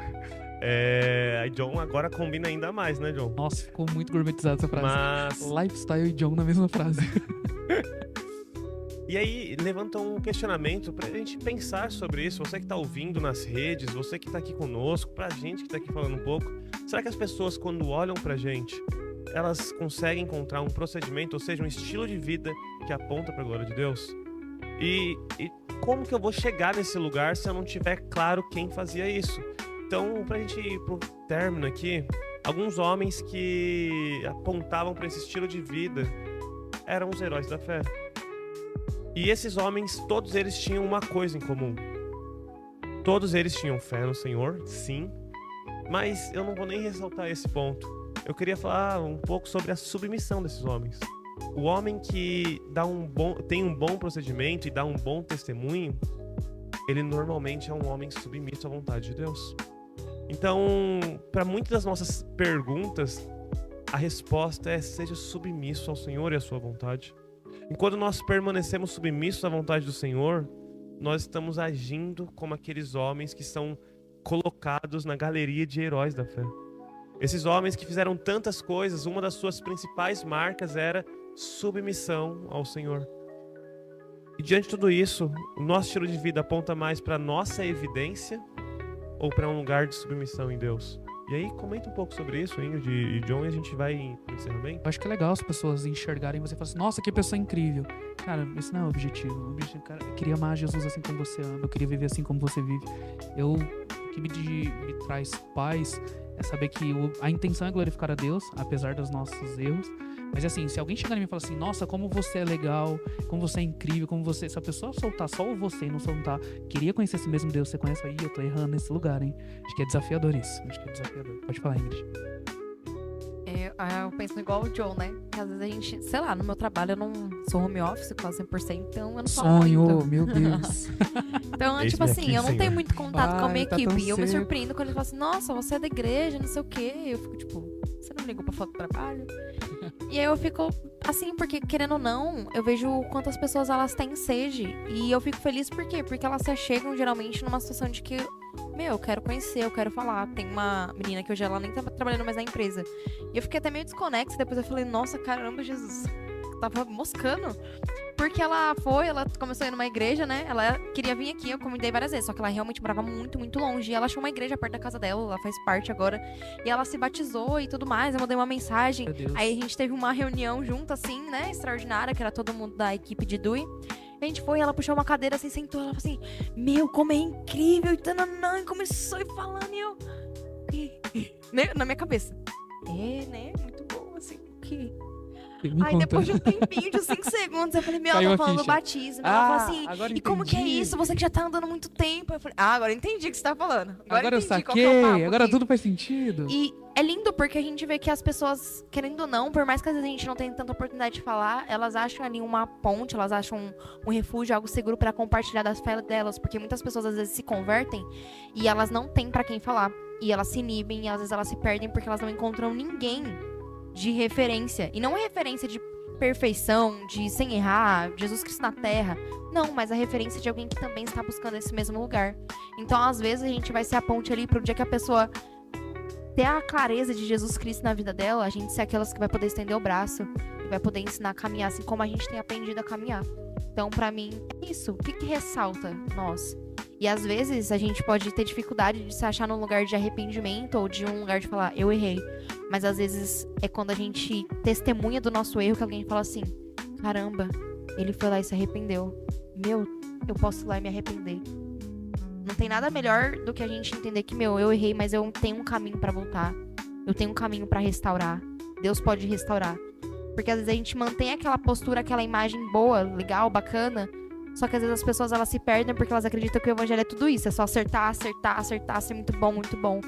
Aí John agora combina ainda mais, né, John? Nossa, ficou muito gourmetizada essa frase. Mas... Lifestyle e John na mesma frase. E aí levanta um questionamento pra gente pensar sobre isso. Você que tá ouvindo nas redes, você que tá aqui conosco, pra gente que tá aqui falando um pouco. Será que as pessoas, quando olham pra gente, elas conseguem encontrar um procedimento, ou seja, um estilo de vida que aponta pra glória de Deus? E como que eu vou chegar nesse lugar se eu não tiver claro quem fazia isso? Então, pra gente ir pro término aqui, alguns homens que apontavam pra esse estilo de vida eram os heróis da fé. E esses homens, todos eles tinham uma coisa em comum. Todos eles tinham fé no Senhor, sim. Mas eu não vou nem ressaltar esse ponto. Eu queria falar um pouco sobre a submissão desses homens. O homem que tem um bom procedimento e dá um bom testemunho, ele normalmente é um homem submisso à vontade de Deus. Então, para muitas das nossas perguntas, a resposta é: seja submisso ao Senhor e à sua vontade. Enquanto nós permanecemos submissos à vontade do Senhor, nós estamos agindo como aqueles homens que são colocados na galeria de heróis da fé. Esses homens que fizeram tantas coisas, uma das suas principais marcas era submissão ao Senhor. E diante de tudo isso, o nosso estilo de vida aponta mais para a nossa evidência ou para um lugar de submissão em Deus? E aí, comenta um pouco sobre isso, Ingrid e John, e a gente vai pro encerramento. Eu acho que é legal as pessoas enxergarem você e falarem assim: nossa, que pessoa incrível. Cara, esse não é o objetivo. Cara, eu queria amar Jesus assim como você ama, eu queria viver assim como você vive. O que me traz paz é saber que a intenção é glorificar a Deus, apesar dos nossos erros. Mas assim, se alguém chegar em mim e falar assim: nossa, como você é legal, como você é incrível, como você... Se a pessoa soltar só você e não soltar, queria conhecer esse mesmo Deus que você conhece, aí eu tô errando nesse lugar, hein? Acho que é desafiador isso. Pode falar, Ingrid. Eu penso igual o John, né? Que às vezes a gente, sei lá, no meu trabalho eu não sou home office quase 100%, então eu não falo Sonho, muito. meu Deus. Então, Eis-me tipo assim, aqui, eu não Senhor. tenho muito contato com a minha Tá tão equipe. E eu me seco. surpreendo quando eles falam assim: nossa, você é da igreja, não sei o quê. Eu fico tipo: você não me ligou pra foto do trabalho? E aí eu fico assim, porque querendo ou não, eu vejo quantas pessoas elas têm sede. E eu fico feliz por quê? Porque elas se achegam geralmente numa situação de que, eu quero conhecer, eu quero falar. Tem uma menina que hoje ela nem tá trabalhando mais na empresa. E eu fiquei até meio desconexa. Depois eu falei: nossa, caramba, Jesus, eu tava moscando. Porque ela começou a ir numa igreja, né? Ela queria vir aqui, eu convidei várias vezes. Só que ela realmente morava muito, muito longe. E ela achou uma igreja perto da casa dela, ela faz parte agora. E ela se batizou e tudo mais. Eu mandei uma mensagem. Meu Deus. Aí a gente teve uma reunião junto, assim, né? Extraordinária, que era todo mundo da equipe de Dui. A gente foi, ela puxou uma cadeira assim, sentou. Ela falou assim: meu, como é incrível! E tananã, e começou e falando. E eu... né? Na minha cabeça. Né? Muito bom, assim. Que... Me Aí conta. depois de um tempinho, de 5 segundos, eu falei: meu, Caiu ela a tá falando do ficha. batismo. Ela falou assim: agora e como que é entendi. isso? Você que já tá andando há muito tempo. Eu falei: agora eu entendi o que você tá falando. Agora eu entendi qual que é o saquei, papo agora aqui. tudo faz sentido. E é lindo porque a gente vê que as pessoas, querendo ou não, por mais que às vezes a gente não tenha tanta oportunidade de falar, elas acham ali uma ponte, elas acham um refúgio, algo seguro pra compartilhar das fé delas. Porque muitas pessoas às vezes se convertem e elas não têm pra quem falar. E elas se inibem e às vezes elas se perdem porque elas não encontram ninguém de referência. E não é referência de perfeição, de sem errar, Jesus Cristo na Terra. Não, mas a referência de alguém que também está buscando esse mesmo lugar. Então, às vezes, a gente vai ser a ponte ali pro dia que a pessoa ter a clareza de Jesus Cristo na vida dela, a gente ser aquelas que vai poder estender o braço e vai poder ensinar a caminhar, assim como a gente tem aprendido a caminhar. Então, pra mim, é isso. O que ressalta nós? E às vezes a gente pode ter dificuldade de se achar num lugar de arrependimento ou de um lugar de falar: eu errei. Mas às vezes é quando a gente testemunha do nosso erro que alguém fala assim: caramba, ele foi lá e se arrependeu. Meu, eu posso ir lá e me arrepender. Não tem nada melhor do que a gente entender que, eu errei, mas eu tenho um caminho pra voltar. Eu tenho um caminho pra restaurar. Deus pode restaurar. Porque às vezes a gente mantém aquela postura, aquela imagem boa, legal, bacana. Só que às vezes as pessoas elas se perdem porque elas acreditam que o evangelho é tudo isso. É só acertar, ser muito bom, muito bom.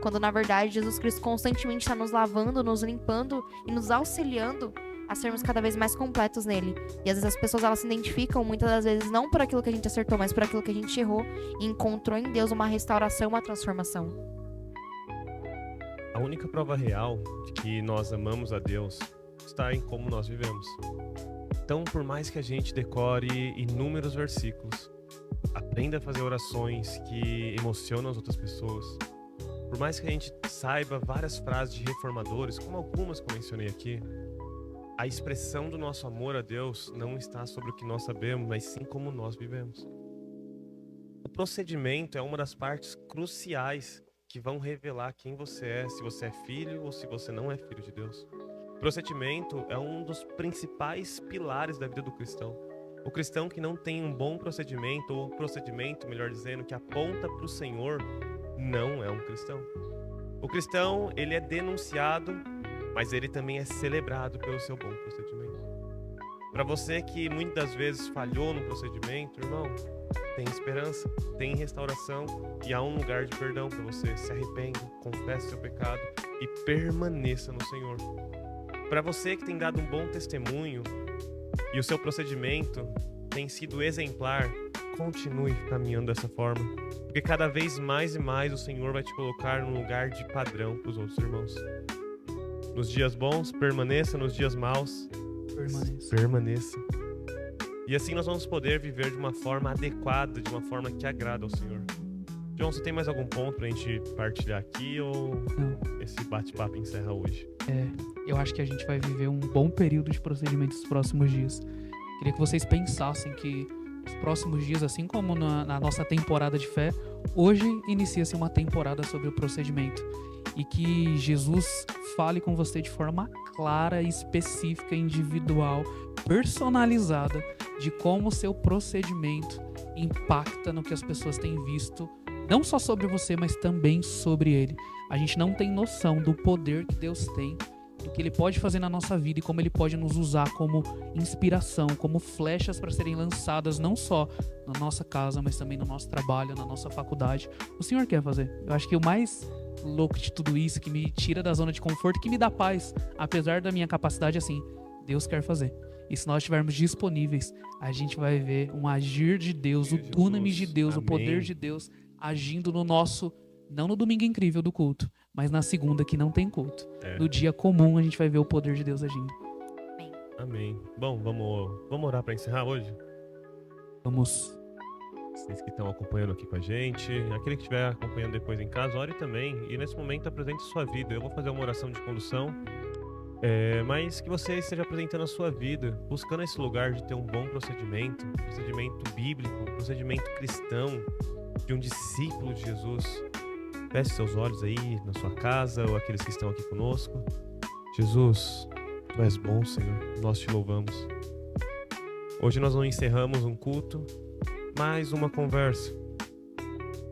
Quando na verdade Jesus Cristo constantemente está nos lavando, nos limpando e nos auxiliando a sermos cada vez mais completos nele. E às vezes as pessoas elas se identificam muitas das vezes não por aquilo que a gente acertou, mas por aquilo que a gente errou. E encontrou em Deus uma restauração, uma transformação. A única prova real de que nós amamos a Deus está em como nós vivemos. Então, por mais que a gente decore inúmeros versículos, aprenda a fazer orações que emocionam as outras pessoas, Por mais que a gente saiba várias frases de reformadores, como algumas que eu mencionei aqui, a expressão do nosso amor a Deus não está sobre o que nós sabemos, mas sim como nós vivemos. O procedimento é uma das partes cruciais que vão revelar quem você é, se você é filho ou se você não é filho de Deus. O procedimento é um dos principais pilares da vida do cristão. O cristão que não tem um bom procedimento, ou um procedimento, melhor dizendo, que aponta para o Senhor, não é um cristão. O cristão, ele é denunciado, mas ele também é celebrado pelo seu bom procedimento. Para você que muitas das vezes falhou no procedimento, irmão, tem esperança, tem restauração e há um lugar de perdão para você. Se arrependa, confesse seu pecado e permaneça no Senhor. Para você que tem dado um bom testemunho e o seu procedimento tem sido exemplar, continue caminhando dessa forma, porque cada vez mais e mais o Senhor vai te colocar num lugar de padrão para os outros irmãos. Nos dias bons, permaneça, nos dias maus, permaneça. E assim nós vamos poder viver de uma forma adequada, de uma forma que agrada ao Senhor. John, você tem mais algum ponto pra gente partilhar aqui ou Não. esse bate-papo encerra hoje? Eu acho que a gente vai viver um bom período de procedimento nos próximos dias. Queria que vocês pensassem que os próximos dias, assim como na nossa temporada de fé, hoje inicia-se uma temporada sobre o procedimento. E que Jesus fale com você de forma clara, específica, individual, personalizada, de como o seu procedimento impacta no que as pessoas têm visto, não só sobre você, mas também sobre ele. A gente não tem noção do poder que Deus tem, do que ele pode fazer na nossa vida e como ele pode nos usar como inspiração, como flechas para serem lançadas não só na nossa casa, mas também no nosso trabalho, na nossa faculdade. O Senhor quer fazer. Eu acho que o mais louco de tudo isso, que me tira da zona de conforto, que me dá paz, apesar da minha capacidade, assim, Deus quer fazer. E se nós estivermos disponíveis, a gente vai ver um agir de Deus, o dunamis de Deus, Amém. o poder de Deus agindo no nosso, não no domingo incrível do culto, mas na segunda que não tem culto. No dia comum a gente vai ver o poder de Deus agindo. Amém. Bom, vamos orar para encerrar hoje? Vamos. Vocês que estão acompanhando aqui com a gente, aquele que estiver acompanhando depois em casa, ore também. E nesse momento apresente sua vida. Eu vou fazer uma oração de condução, mas que você esteja apresentando a sua vida, buscando esse lugar de ter um bom procedimento bíblico, procedimento cristão, de um discípulo de Jesus. Feche seus olhos aí na sua casa ou aqueles que estão aqui conosco. Jesus, Tu és bom, Senhor. Nós Te louvamos. Hoje nós não encerramos um culto, mas uma conversa.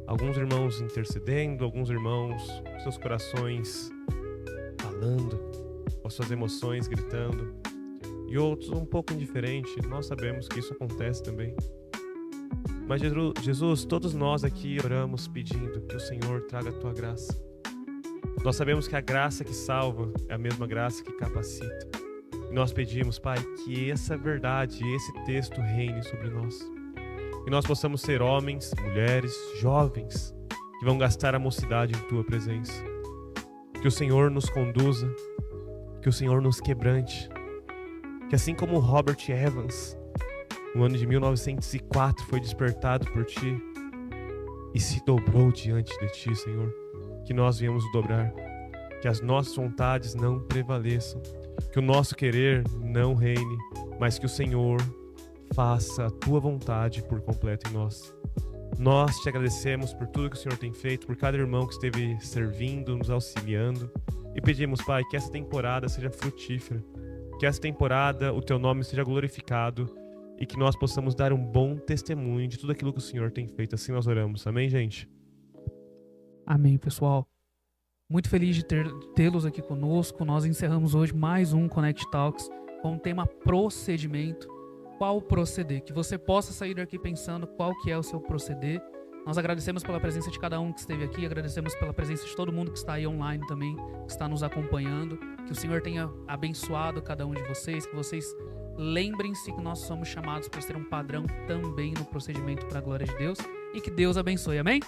Alguns irmãos intercedendo, alguns irmãos com seus corações falando, com suas emoções gritando, e outros um pouco indiferentes. Nós sabemos que isso acontece também. Mas Jesus, todos nós aqui oramos pedindo que o Senhor traga a Tua graça. Nós sabemos que a graça que salva é a mesma graça que capacita. E nós pedimos, Pai, que essa verdade, esse texto reine sobre nós. Que nós possamos ser homens, mulheres, jovens, que vão gastar a mocidade em Tua presença. Que o Senhor nos conduza, que o Senhor nos quebrante. Que assim como Robert Evans, no ano de 1904, foi despertado por Ti e se dobrou diante de Ti, Senhor, que nós viemos dobrar, que as nossas vontades não prevaleçam, que o nosso querer não reine, mas que o Senhor faça a Tua vontade por completo em nós. Nós Te agradecemos por tudo que o Senhor tem feito, por cada irmão que esteve servindo, nos auxiliando, e pedimos, Pai, que essa temporada seja frutífera, que essa temporada o Teu nome seja glorificado e que nós possamos dar um bom testemunho de tudo aquilo que o Senhor tem feito. Assim nós oramos. Amém, gente? Amém, pessoal. Muito feliz de tê-los aqui conosco. Nós encerramos hoje mais um Connect Talks com o tema procedimento. Qual proceder? Que você possa sair daqui pensando qual que é o seu proceder. Nós agradecemos pela presença de cada um que esteve aqui, agradecemos pela presença de todo mundo que está aí online também, que está nos acompanhando. Que o Senhor tenha abençoado cada um de vocês, que vocês lembrem-se que nós somos chamados para ser um padrão também no procedimento para a glória de Deus e que Deus abençoe. Amém?